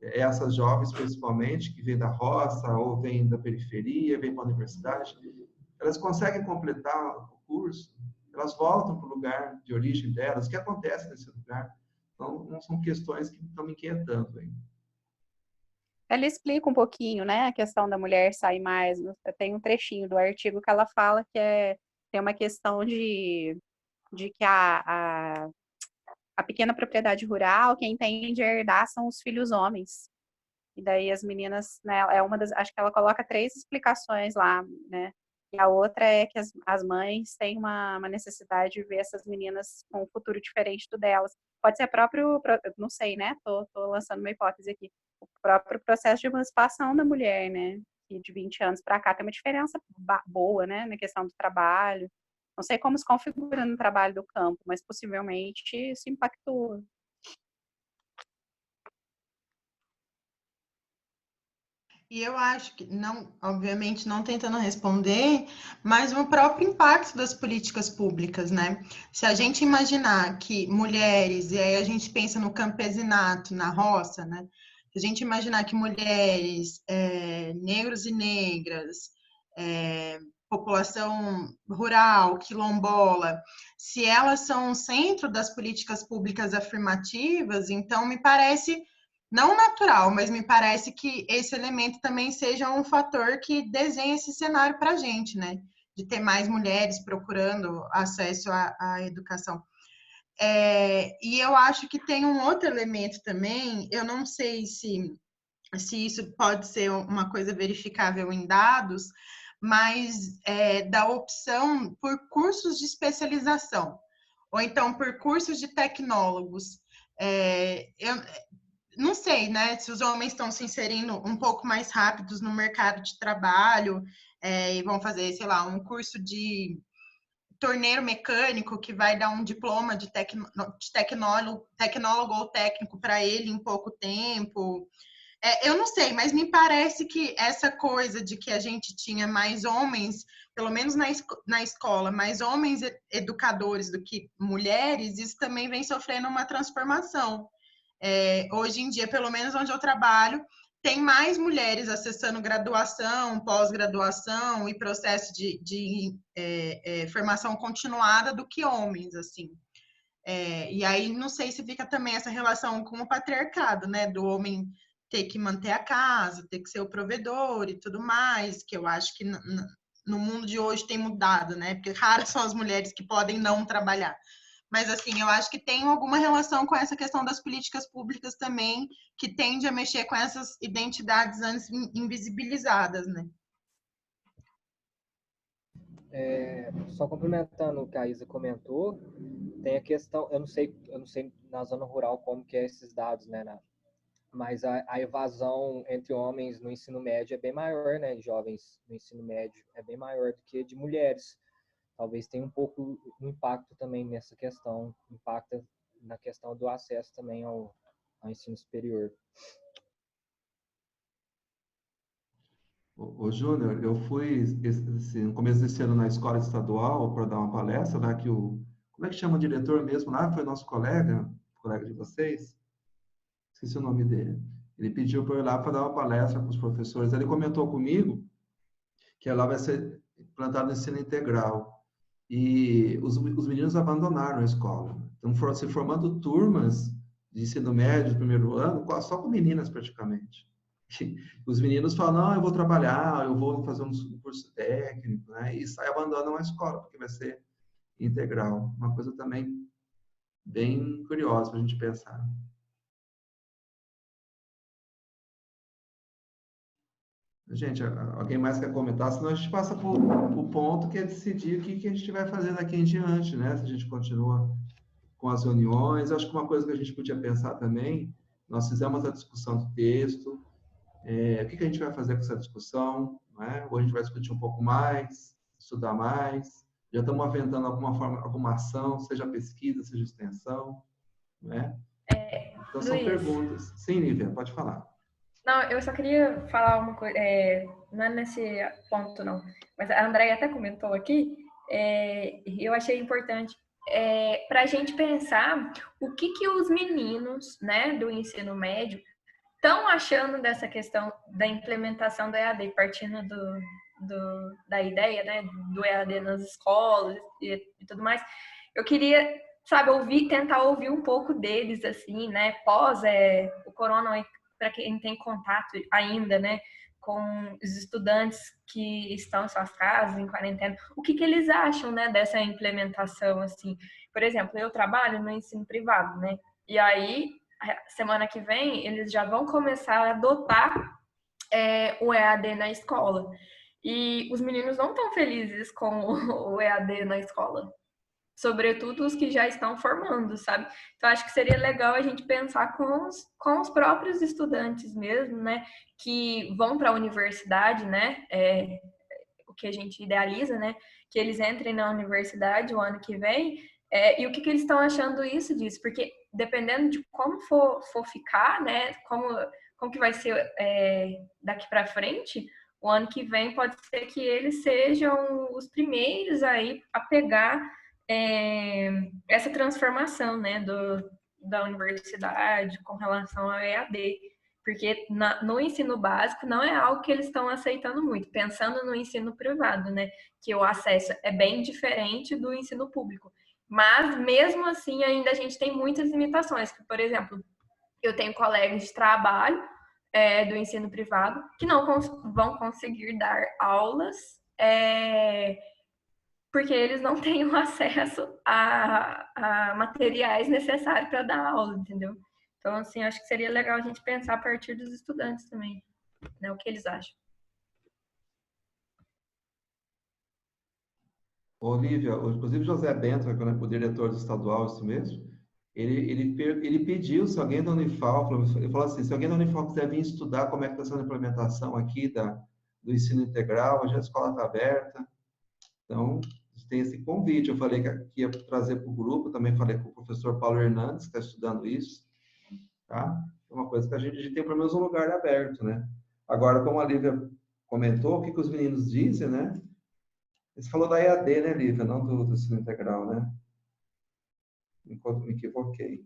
Essas jovens, principalmente, que vêm da roça, ou vêm da periferia, vêm para a universidade, elas conseguem completar o curso, elas voltam para o lugar de origem delas, o que acontece nesse lugar? Então, não são questões que estão me inquietando ainda. Ela explica um pouquinho, né, a questão da mulher sair mais. Tem um trechinho do artigo que ela fala que tem uma questão de que a pequena propriedade rural, quem tende a herdar são os filhos homens. E daí as meninas, né, acho que ela coloca 3 explicações lá, né? E a outra é que as mães têm uma necessidade de ver essas meninas com um futuro diferente do delas. Pode ser não sei, né? Tô lançando uma hipótese aqui. O próprio processo de emancipação da mulher, né? E de 20 anos para cá tem uma diferença boa, né? Na questão do trabalho. Não sei como se configura no trabalho do campo, mas possivelmente isso impactou. E eu acho que, não, obviamente, não tentando responder, mas o próprio impacto das políticas públicas, né? Se a gente imaginar que mulheres, e aí a gente pensa no campesinato, na roça, né? Se a gente imaginar que mulheres, negros e negras, população rural, quilombola, se elas são o centro das políticas públicas afirmativas, então me parece não natural, mas me parece que esse elemento também seja um fator que desenha esse cenário para a gente, né? De ter mais mulheres procurando acesso à educação. E eu acho que tem um outro elemento também, eu não sei se isso pode ser uma coisa verificável em dados, mas da opção por cursos de especialização, ou então por cursos de tecnólogos. Eu não sei, né, se os homens estão se inserindo um pouco mais rápidos no mercado de trabalho e vão fazer, sei lá, um curso de torneiro mecânico que vai dar um diploma de tecnólogo ou técnico para ele em pouco tempo. Eu não sei, mas me parece que essa coisa de que a gente tinha mais homens, pelo menos na escola, mais homens educadores do que mulheres, isso também vem sofrendo uma transformação. Hoje em dia, pelo menos onde eu trabalho, tem mais mulheres acessando graduação, pós-graduação e processo de formação continuada do que homens, assim. E aí, não sei se fica também essa relação com o patriarcado, né? Do homem ter que manter a casa, ter que ser o provedor e tudo mais, que eu acho que no mundo de hoje tem mudado, né? Porque raras são as mulheres que podem não trabalhar. Mas, assim, eu acho que tem alguma relação com essa questão das políticas públicas também, que tende a mexer com essas identidades antes invisibilizadas, né? Só complementando o que a Isa comentou, tem a questão, eu não sei na zona rural como que é esses dados, né, mas a evasão entre homens no ensino médio é bem maior, né, jovens no ensino médio é bem maior do que de mulheres. Talvez tenha um pouco de impacto também nessa questão, impacta na questão do acesso também ao ensino superior. Ô Júnior, eu fui no começo desse ano na escola estadual para dar uma palestra lá que como é que chama o diretor mesmo lá? Foi nosso colega de vocês? Esqueci o nome dele. Ele pediu para eu ir lá para dar uma palestra para os professores. Ele comentou comigo que lá vai ser implantado ensino integral. E os meninos abandonaram a escola. Então, foram se formando turmas de ensino médio, primeiro ano, só com meninas praticamente. Os meninos falam, não, eu vou trabalhar, eu vou fazer um curso técnico, né? E abandonam a escola, porque vai ser integral. Uma coisa também bem curiosa para a gente pensar. Gente, alguém mais quer comentar? Senão a gente passa para o ponto que é decidir o que a gente vai fazer daqui em diante, né? Se a gente continua com as reuniões. Acho que uma coisa que a gente podia pensar também, nós fizemos a discussão do texto, o que a gente vai fazer com essa discussão, né? Ou a gente vai discutir um pouco mais, estudar mais, já estamos aventando alguma ação, seja pesquisa, seja extensão, né? Então são perguntas. Sim, Lívia, pode falar. Não, eu só queria falar uma coisa, não é nesse ponto não, mas a Andréia até comentou aqui, eu achei importante para a gente pensar o que os meninos, né, do ensino médio estão achando dessa questão da implementação da EAD, partindo da ideia, né, do EAD nas escolas e tudo mais, eu queria, sabe, tentar ouvir um pouco deles, assim, né, pós o corona, para quem tem contato ainda, né, com os estudantes que estão em suas casas, em quarentena, o que eles acham, né, dessa implementação, assim. Por exemplo, eu trabalho no ensino privado, né, e aí, semana que vem, eles já vão começar a adotar o EAD na escola. E os meninos não estão felizes com o EAD na escola. Sobretudo os que já estão formando, sabe? Então, acho que seria legal a gente pensar com os próprios estudantes mesmo, né? Que vão para a universidade, né? O que a gente idealiza, né? Que eles entrem na universidade o ano que vem. E o que eles estão achando disso? Porque dependendo de como for ficar, né? Como que vai ser daqui para frente, o ano que vem pode ser que eles sejam os primeiros aí a pegar essa transformação, né, da universidade com relação ao EAD, porque no ensino básico não é algo que eles estão aceitando muito, pensando no ensino privado, né, que o acesso é bem diferente do ensino público, mas mesmo assim ainda a gente tem muitas limitações, por exemplo, eu tenho colegas de trabalho do ensino privado que não vão conseguir dar aulas porque eles não têm o acesso a materiais necessários para dar aula, entendeu? Então, assim, acho que seria legal a gente pensar a partir dos estudantes também, né? O que eles acham. Olívia, inclusive José Bento, que é o diretor do estadual, isso mesmo, ele pediu, se alguém da Unifal, ele falou assim, se alguém da Unifal quiser vir estudar como é que está sendo a implementação aqui do ensino integral, hoje a escola está aberta, então tem esse convite. Eu falei que ia trazer para o grupo, também falei com o professor Paulo Hernandes, que está estudando isso, tá? É uma coisa que a gente tem pelo menos um lugar aberto, né? Agora, como a Lívia comentou, o que os meninos dizem, né? Você falou da EAD, né, Lívia? Não do ensino integral, né? Me equivoquei.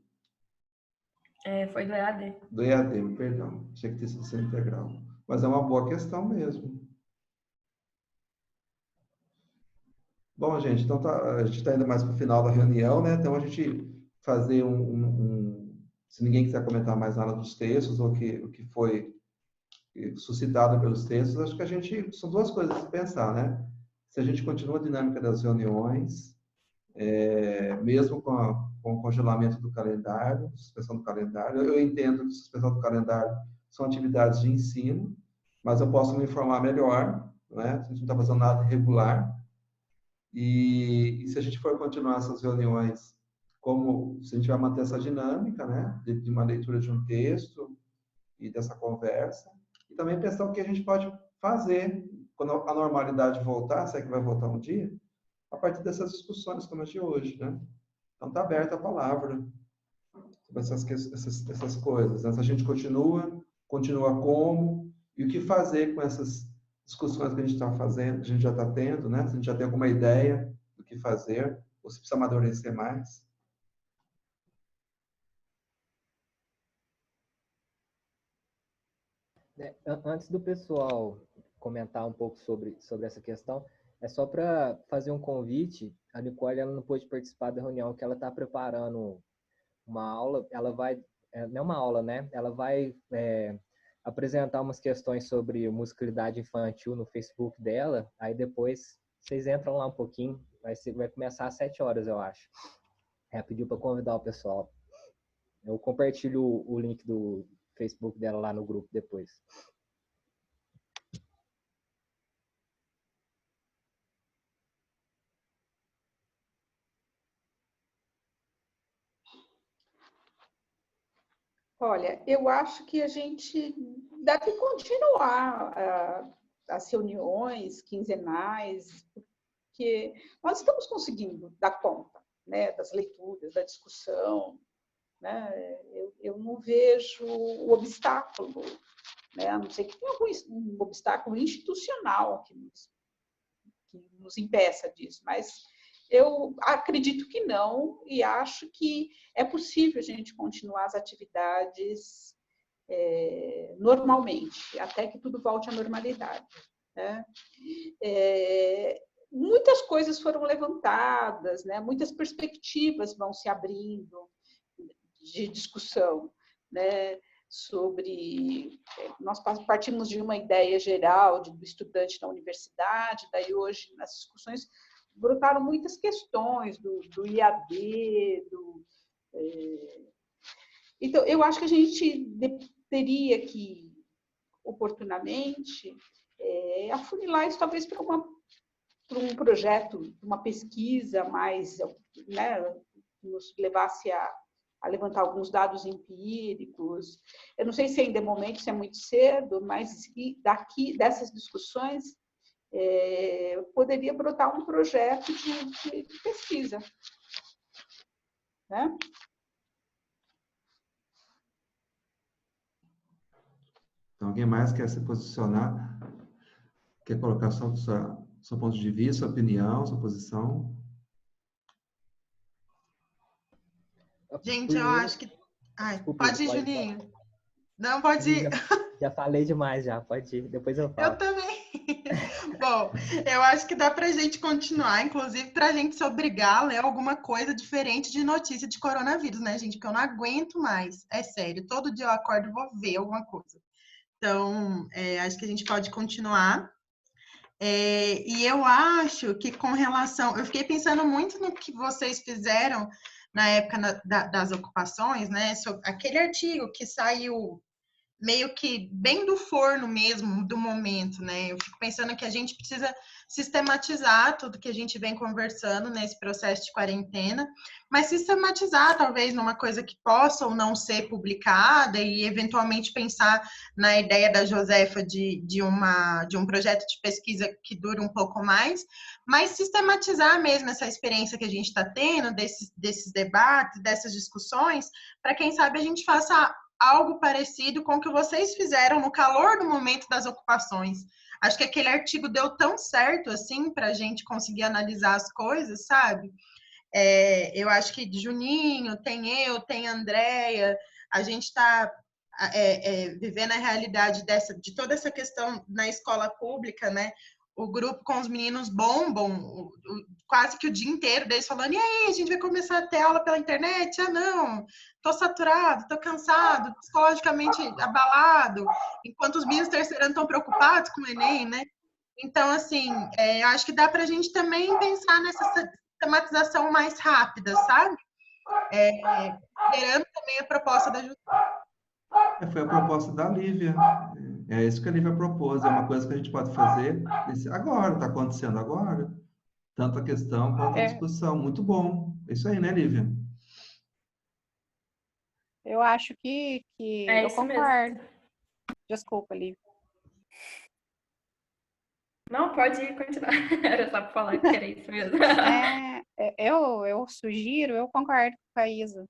Foi do EAD. Do EAD, perdão. Tinha que ter sido ensino integral. Mas é uma boa questão mesmo. Bom, gente, então a gente está indo mais para o final da reunião, né? Então a gente fazer se ninguém quiser comentar mais nada dos textos ou o que foi suscitado pelos textos, acho que são duas coisas a pensar, né? Se a gente continua a dinâmica das reuniões, mesmo com o congelamento do calendário, suspensão do calendário, eu entendo que suspensão do calendário são atividades de ensino, mas eu posso me informar melhor, né? Se a gente não está fazendo nada irregular. E se a gente for continuar essas reuniões, se a gente vai manter essa dinâmica, né, de uma leitura de um texto e dessa conversa, e também pensar o que a gente pode fazer quando a normalidade voltar, se é que vai voltar um dia, a partir dessas discussões como as de hoje, né? Então está aberta a palavra sobre essas coisas. Né? Se a gente continua como, e o que fazer com essas discussões que a gente está fazendo, que a gente já está tendo, né? Se a gente já tem alguma ideia do que fazer, ou se precisa amadurecer mais. Antes do pessoal comentar um pouco sobre essa questão, é só para fazer um convite. A Nicole ela não pôde participar da reunião, que ela está preparando uma aula. Ela vai, não é uma aula, né? Ela vai apresentar umas questões sobre musicalidade infantil no Facebook dela. Aí depois vocês entram lá um pouquinho. Vai começar às 7 horas, eu acho. Pediu para convidar o pessoal. Eu compartilho o link do Facebook dela lá no grupo depois. Olha, eu acho que a gente deve continuar as reuniões quinzenais, porque nós estamos conseguindo dar conta, né, das leituras, da discussão, né? Eu não vejo o obstáculo, né? A não ser que tenha um obstáculo institucional que nos impeça disso, mas eu acredito que não e acho que é possível a gente continuar as atividades normalmente, até que tudo volte à normalidade. né? Muitas coisas foram levantadas, né? Muitas perspectivas vão se abrindo de discussão, né? Sobre... Nós partimos de uma ideia geral do estudante na universidade, daí hoje, nas discussões, brotaram muitas questões do IAD, Então, eu acho que a gente teria que, oportunamente, afunilar isso talvez para um projeto, uma pesquisa mais, né, nos levasse a levantar alguns dados empíricos. Eu não sei se ainda é momento, se é muito cedo, mas dessas discussões, poderia brotar um projeto de pesquisa, né? Então, alguém mais quer se posicionar? Quer colocar só seu ponto de vista, sua opinião, sua posição? Gente, eu acho que... Ai, Desculpe, pode ir, pode Juninho. falar. Não, pode ir. Já falei demais, já. Pode ir. Depois eu falo. Eu também. Bom, eu acho que dá para a gente continuar, inclusive para a gente se obrigar a ler alguma coisa diferente de notícia de coronavírus, né, gente? Porque eu não aguento mais. É sério. Todo dia eu acordo e vou ver alguma coisa. Então, acho que a gente pode continuar. E eu acho que com relação... Eu fiquei pensando muito no que vocês fizeram na época das ocupações, né? Sobre aquele artigo que saiu meio que bem do forno mesmo, do momento, né? Eu fico pensando que a gente precisa sistematizar tudo que a gente vem conversando nesse processo de quarentena, mas sistematizar talvez numa coisa que possa ou não ser publicada e eventualmente pensar na ideia da Josefa de um projeto de pesquisa que dure um pouco mais, mas sistematizar mesmo essa experiência que a gente está tendo, desses debates, dessas discussões, para quem sabe a gente faça algo parecido com o que vocês fizeram no calor do momento das ocupações. Acho que aquele artigo deu tão certo assim para a gente conseguir analisar as coisas, sabe? Eu acho que Juninho, tem a Andrea, a gente está vivendo a realidade de toda essa questão na escola pública, né? O grupo com os meninos bombam quase que o dia inteiro deles falando, e aí, a gente vai começar a ter aula pela internet? Ah, não, tô saturado, tô cansado, psicologicamente abalado, enquanto os meninos terceirando estão preocupados com o Enem, né? Então, assim, eu acho que dá para a gente também pensar nessa sistematização mais rápida, sabe? Considerando também a proposta da justiça. Foi a proposta da Lívia. É isso que a Lívia propôs. É uma coisa que a gente pode fazer agora, está acontecendo agora. Tanto a questão quanto a discussão. Muito bom. É isso aí, né, Lívia? Eu acho que É eu isso mesmo. concordo. Desculpa, Lívia. Não, pode continuar. Era só para falar que era isso mesmo. Eu sugiro, eu concordo com a Isa.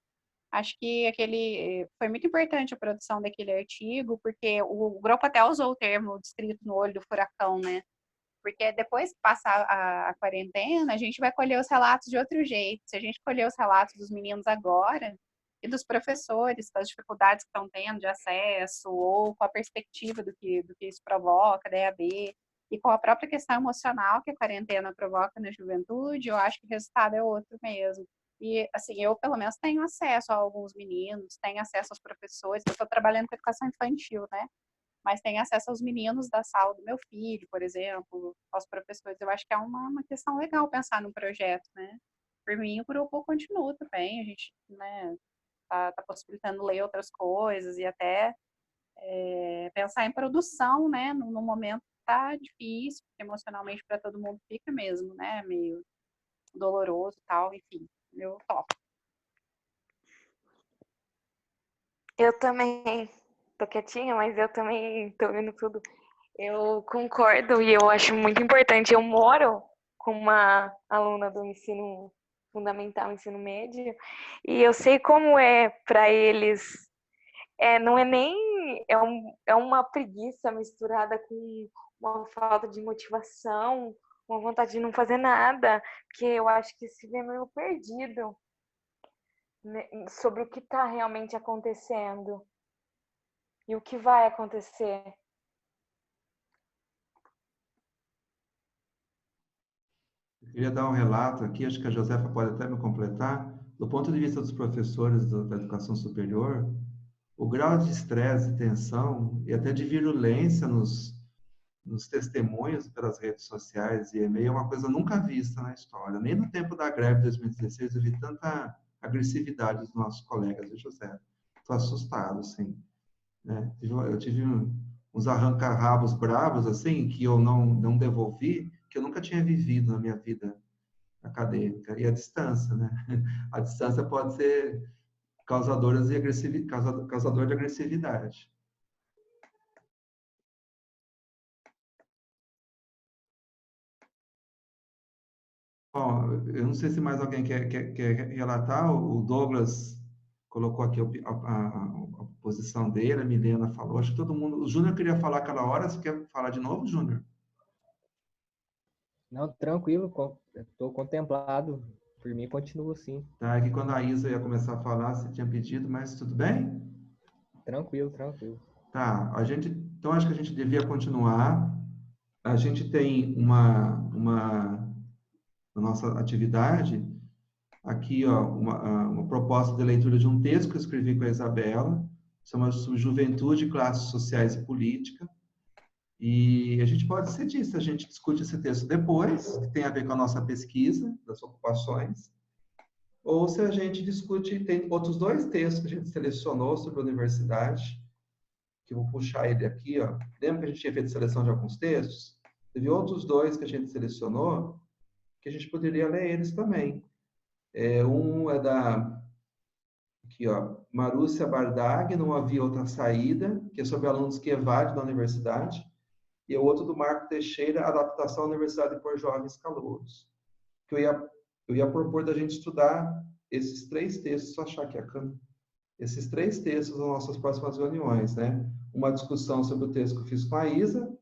Acho que foi muito importante a produção daquele artigo, porque o grupo até usou o termo distrito no olho do furacão, né? Porque depois que passar a quarentena, a gente vai colher os relatos de outro jeito. Se a gente colher os relatos dos meninos agora e dos professores, das dificuldades que estão tendo de acesso, ou com a perspectiva do que isso provoca, da EAD, e com a própria questão emocional que a quarentena provoca na juventude, eu acho que o resultado é outro mesmo. E, assim, eu, pelo menos, tenho acesso a alguns meninos, tenho acesso aos professores, eu estou trabalhando com educação infantil, né? Mas tenho acesso aos meninos da sala do meu filho, por exemplo, aos professores. Eu acho que é uma questão legal pensar num projeto, né? Por mim, o grupo continua também, a gente, né, tá possibilitando ler outras coisas e até pensar em produção, né, no momento que tá difícil, porque emocionalmente para todo mundo fica mesmo, né, meio doloroso e tal, enfim, eu topo. Eu também tô quietinha, mas eu também tô vendo tudo. Eu concordo e eu acho muito importante. Eu moro com uma aluna do ensino fundamental, ensino médio, e eu sei como é para eles. Não é nem... É uma preguiça misturada com uma falta de motivação, uma vontade de não fazer nada, que eu acho que se vê meio perdido, né, sobre o que está realmente acontecendo e o que vai acontecer. Eu queria dar um relato aqui, acho que a Josefa pode até me completar. Do ponto de vista dos professores da educação superior, o grau de estresse, tensão e até de virulência nos testemunhos pelas redes sociais e e-mail é uma coisa nunca vista na história. Nem no tempo da greve de 2016 eu vi tanta agressividade dos nossos colegas, viu, José? Estou assustado, sim. Né? Eu tive uns arranca-rabos bravos, assim, que eu não devolvi, que eu nunca tinha vivido na minha vida acadêmica. E a distância, né? A distância pode ser causador de agressividade. Bom, eu não sei se mais alguém quer relatar. O Douglas colocou aqui a posição dele, a Milena falou. Acho que todo mundo... O Júnior queria falar aquela hora. Você quer falar de novo, Júnior? Não, tranquilo. Estou contemplado. Por mim, continuo assim. Tá, é que quando a Isa ia começar a falar, você tinha pedido, mas tudo bem? Tranquilo, tranquilo. Tá, então acho que a gente devia continuar. A gente tem uma nossa atividade aqui, ó, uma proposta de leitura de um texto que eu escrevi com a Isabela, chama-se Juventude, Classes Sociais e Política. E a gente pode ser disso, a gente discute esse texto depois, que tem a ver com a nossa pesquisa das ocupações, ou se a gente discute, tem outros dois textos que a gente selecionou sobre a universidade, que eu vou puxar ele aqui, ó. Lembra que a gente tinha feito seleção de alguns textos? Teve outros dois que a gente selecionou, que a gente poderia ler eles também. Um é da aqui, ó, Marúcia Bardag, Não Havia Outra Saída, que é sobre alunos que evadem da universidade, e o outro do Marco Teixeira, Adaptação à Universidade por Jovens Calouros. Que eu ia propor da gente estudar esses três textos, só achar aqui a câmera, esses três textos nas nossas próximas reuniões, né? Uma discussão sobre o texto que eu fiz com a Isa,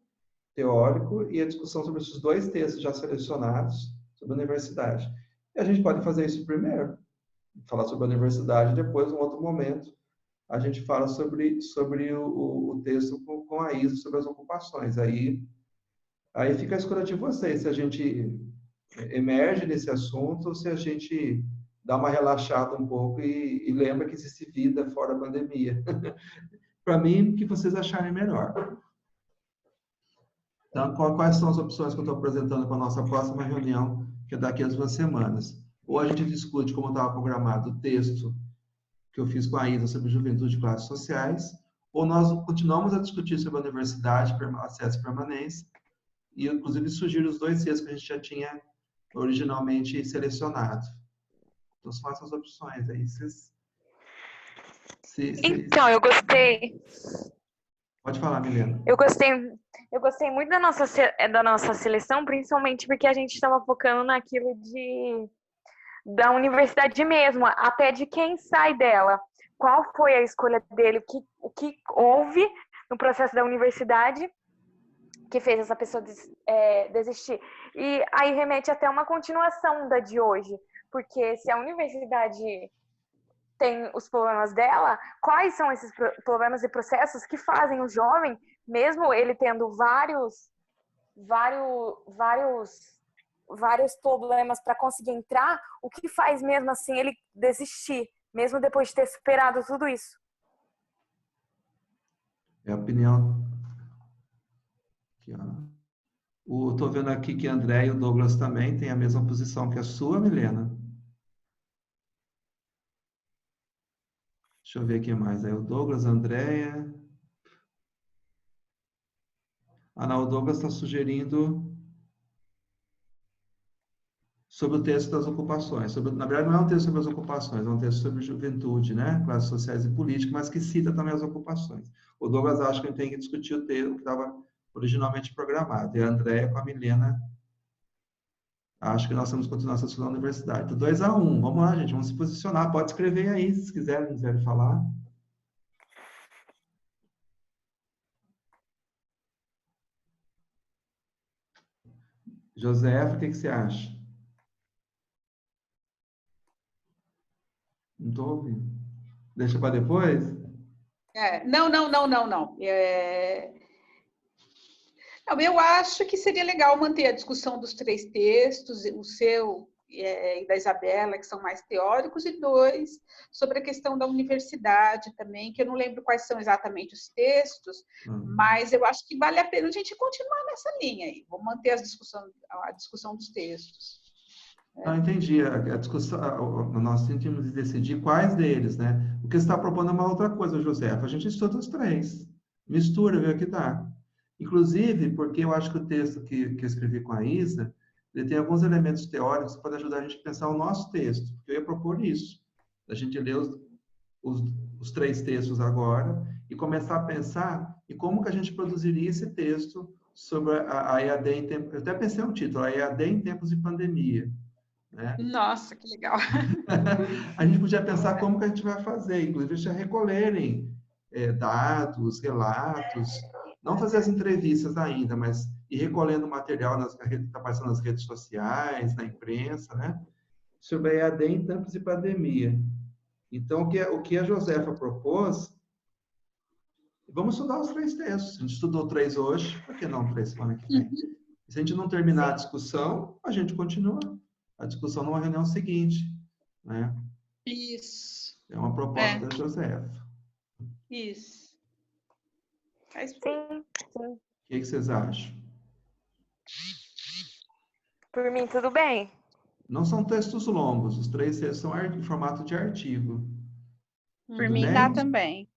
teórico, e a discussão sobre esses dois textos já selecionados sobre a universidade. E a gente pode fazer isso primeiro, falar sobre a universidade, depois, em outro momento, a gente fala sobre o texto com a Isa, sobre as ocupações. Aí fica a escolha de vocês, se a gente emerge nesse assunto ou se a gente dá uma relaxada um pouco e lembra que existe vida fora da pandemia. Para mim, o que vocês acharem melhor. Então, quais são as opções que eu estou apresentando para a nossa próxima reunião, que é daqui a 2 semanas? Ou a gente discute, como estava programado, o texto que eu fiz com a Isa sobre juventude e classes sociais, ou nós continuamos a discutir sobre a universidade, acesso e permanência, e inclusive sugiro os dois textos que a gente já tinha originalmente selecionado. Então, são essas opções aí. Então, eu gostei. Pode falar, Milena. Eu gostei muito da nossa seleção, principalmente porque a gente estava focando naquilo da universidade mesmo, até de quem sai dela. Qual foi a escolha dele, o que houve no processo da universidade que fez essa pessoa desistir. E aí remete até uma continuação da de hoje, porque se a universidade tem os problemas dela, quais são esses problemas e processos que fazem o jovem, mesmo ele tendo vários problemas para conseguir entrar, o que faz mesmo assim ele desistir, mesmo depois de ter superado tudo isso? É a opinião. Estou vendo aqui que a André e o Douglas também têm a mesma posição que a sua, Milena. Deixa eu ver aqui mais. Aí o Douglas, a Andréia. Não, o Douglas está sugerindo sobre o texto das ocupações. Na verdade, não é um texto sobre as ocupações, é um texto sobre juventude, né? Classes sociais e política, mas que cita também as ocupações. O Douglas acha que a gente tem que discutir o texto que estava originalmente programado. E a Andréia com a Milena acho que nós temos que continuar essa discussão na universidade. 2-1. Vamos lá, gente. Vamos se posicionar. Pode escrever aí, se quiserem falar. Josefa, o que você acha? Não estou ouvindo. Deixa para depois? Não. Não, eu acho que seria legal manter a discussão dos 3 textos, o seu e da Isabela, que são mais teóricos, e 2, sobre a questão da universidade também, que eu não lembro quais são exatamente os textos, mas eu acho que vale a pena a gente continuar nessa linha aí. Vou manter a discussão dos textos. Não, entendi. A discussão, nós temos de decidir quais deles, né? O que você está propondo é uma outra coisa, Josefa. A gente estuda os 3. Mistura, vê o que dá. Inclusive, porque eu acho que o texto que eu escrevi com a Isa, ele tem alguns elementos teóricos que podem ajudar a gente a pensar o nosso texto. Eu ia propor isso. A gente ler os 3 textos agora e começar a pensar em como que a gente produziria esse texto sobre a EAD em tempos... Eu até pensei um título, a EAD em tempos de pandemia. Né? Nossa, que legal! A gente podia pensar como que a gente vai fazer, inclusive já recolherem dados, relatos, não fazer as entrevistas ainda, mas ir recolhendo material que está passando nas redes sociais, na imprensa, né? Sobre a EAD em tempos de pandemia. Então, o que a Josefa propôs, vamos estudar os 3 textos. A gente estudou 3 hoje, por que não 3 semana que vem? Se a gente não terminar a discussão, a gente continua a discussão numa reunião seguinte, né? Isso. É uma proposta da Josefa. Isso. Sim, sim. O que vocês acham? Por mim, tudo bem. Não são textos longos, os 3 textos são em formato de artigo. Por mim, dá também.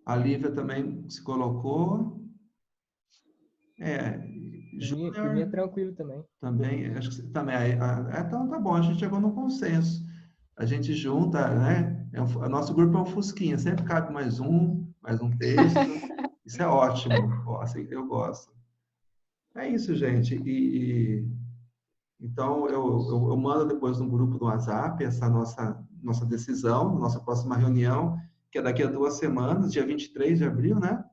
A Lívia também se colocou. Por mim é tranquilo também. Também, acho que também. Então tá bom, a gente chegou num consenso. A gente junta, né? O nosso grupo é um fusquinha, sempre cabe mais um texto. Isso é ótimo, eu gosto. É isso, gente. Então, eu mando depois no grupo do WhatsApp essa nossa decisão, nossa próxima reunião, que é daqui a 2 semanas, dia 23 de abril, né?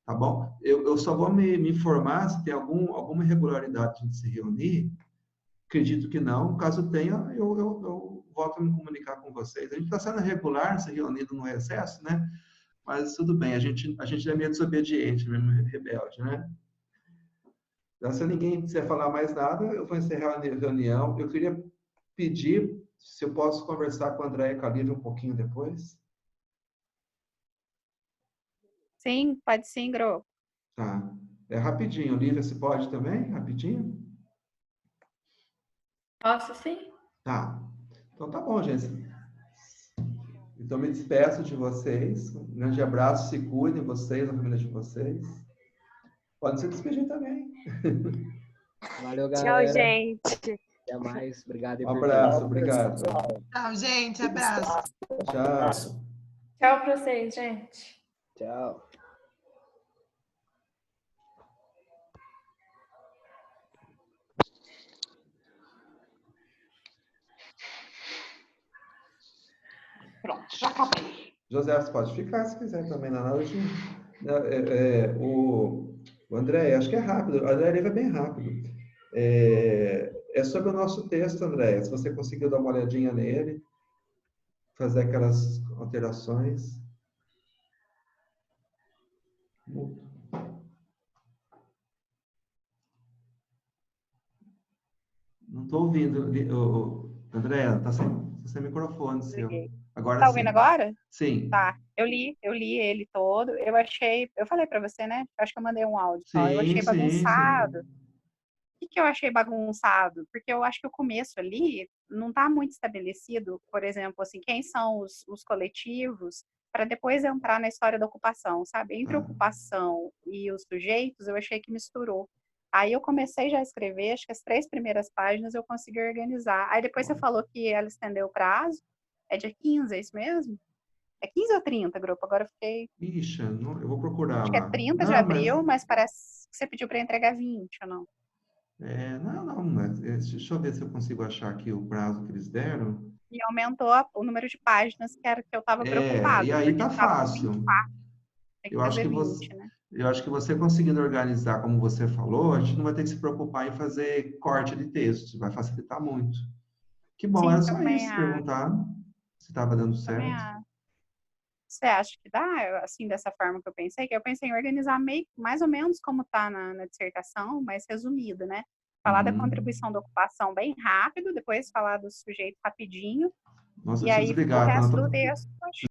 Tá bom? Eu só vou me informar se tem alguma irregularidade de se reunir. Acredito que não. Caso tenha, eu volto a me comunicar com vocês. A gente está sendo regular, se reunindo no recesso, né? Mas tudo bem, a gente é meio desobediente, mesmo rebelde, né? Então, se ninguém quiser falar mais nada, eu vou encerrar a reunião. Eu queria pedir se eu posso conversar com a Andréia e com a Lívia um pouquinho depois. Sim, pode sim, Gro. Tá. É rapidinho. Lívia, se pode também? Rapidinho? Posso sim? Tá. Então tá bom, gente. Então me despeço de vocês. Um grande abraço, se cuidem vocês, a família de vocês. Pode se despedir também. Valeu, galera. Tchau, gente. Até mais. Obrigado. Um abraço, obrigado. Tchau, gente. Abraço. Tchau. Tchau pra vocês, gente. Tchau. Pronto, já acabei. José, você pode ficar se quiser também na hora de... O André, acho que é rápido. O André vai bem rápido. É sobre o nosso texto, André. Se você conseguiu dar uma olhadinha nele, fazer aquelas alterações. Não estou ouvindo. André, está sem microfone seu. Agora Tá sim. ouvindo agora? Sim. Tá. Eu li ele todo. Eu falei para você, né? Acho que eu mandei um áudio. Sim, eu achei bagunçado. Sim. O que eu achei bagunçado? Porque eu acho que o começo ali não está muito estabelecido, por exemplo, assim, quem são os coletivos, para depois entrar na história da ocupação, sabe? Entre a ocupação e os sujeitos, eu achei que misturou. Aí eu comecei já a escrever, acho que as 3 primeiras páginas eu consegui organizar. Aí depois você falou que ela estendeu o prazo. É dia 15, é isso mesmo? É 15 ou 30, grupo? Agora eu fiquei... Ixi, eu vou procurar Acho lá. que é 30 de abril, mas parece que você pediu para entregar 20, ou não? Deixa eu ver se eu consigo achar aqui o prazo que eles deram. E aumentou o número de páginas, que era que eu estava preocupada. E aí tá fácil. 24, tem que fazer 20, né? Eu acho que você conseguindo organizar, como você falou, a gente não vai ter que se preocupar em fazer corte de texto, vai facilitar muito. Que bom, Sim, era só isso, perguntar se estava dando certo. Você acha que dá, assim, dessa forma que eu pensei? Que eu pensei em organizar meio, mais ou menos como está na dissertação, mas resumido, né? Falar da contribuição da ocupação bem rápido, depois falar do sujeito rapidinho, Nossa, e deixa eu aí o desligar, tá? resto do texto, acho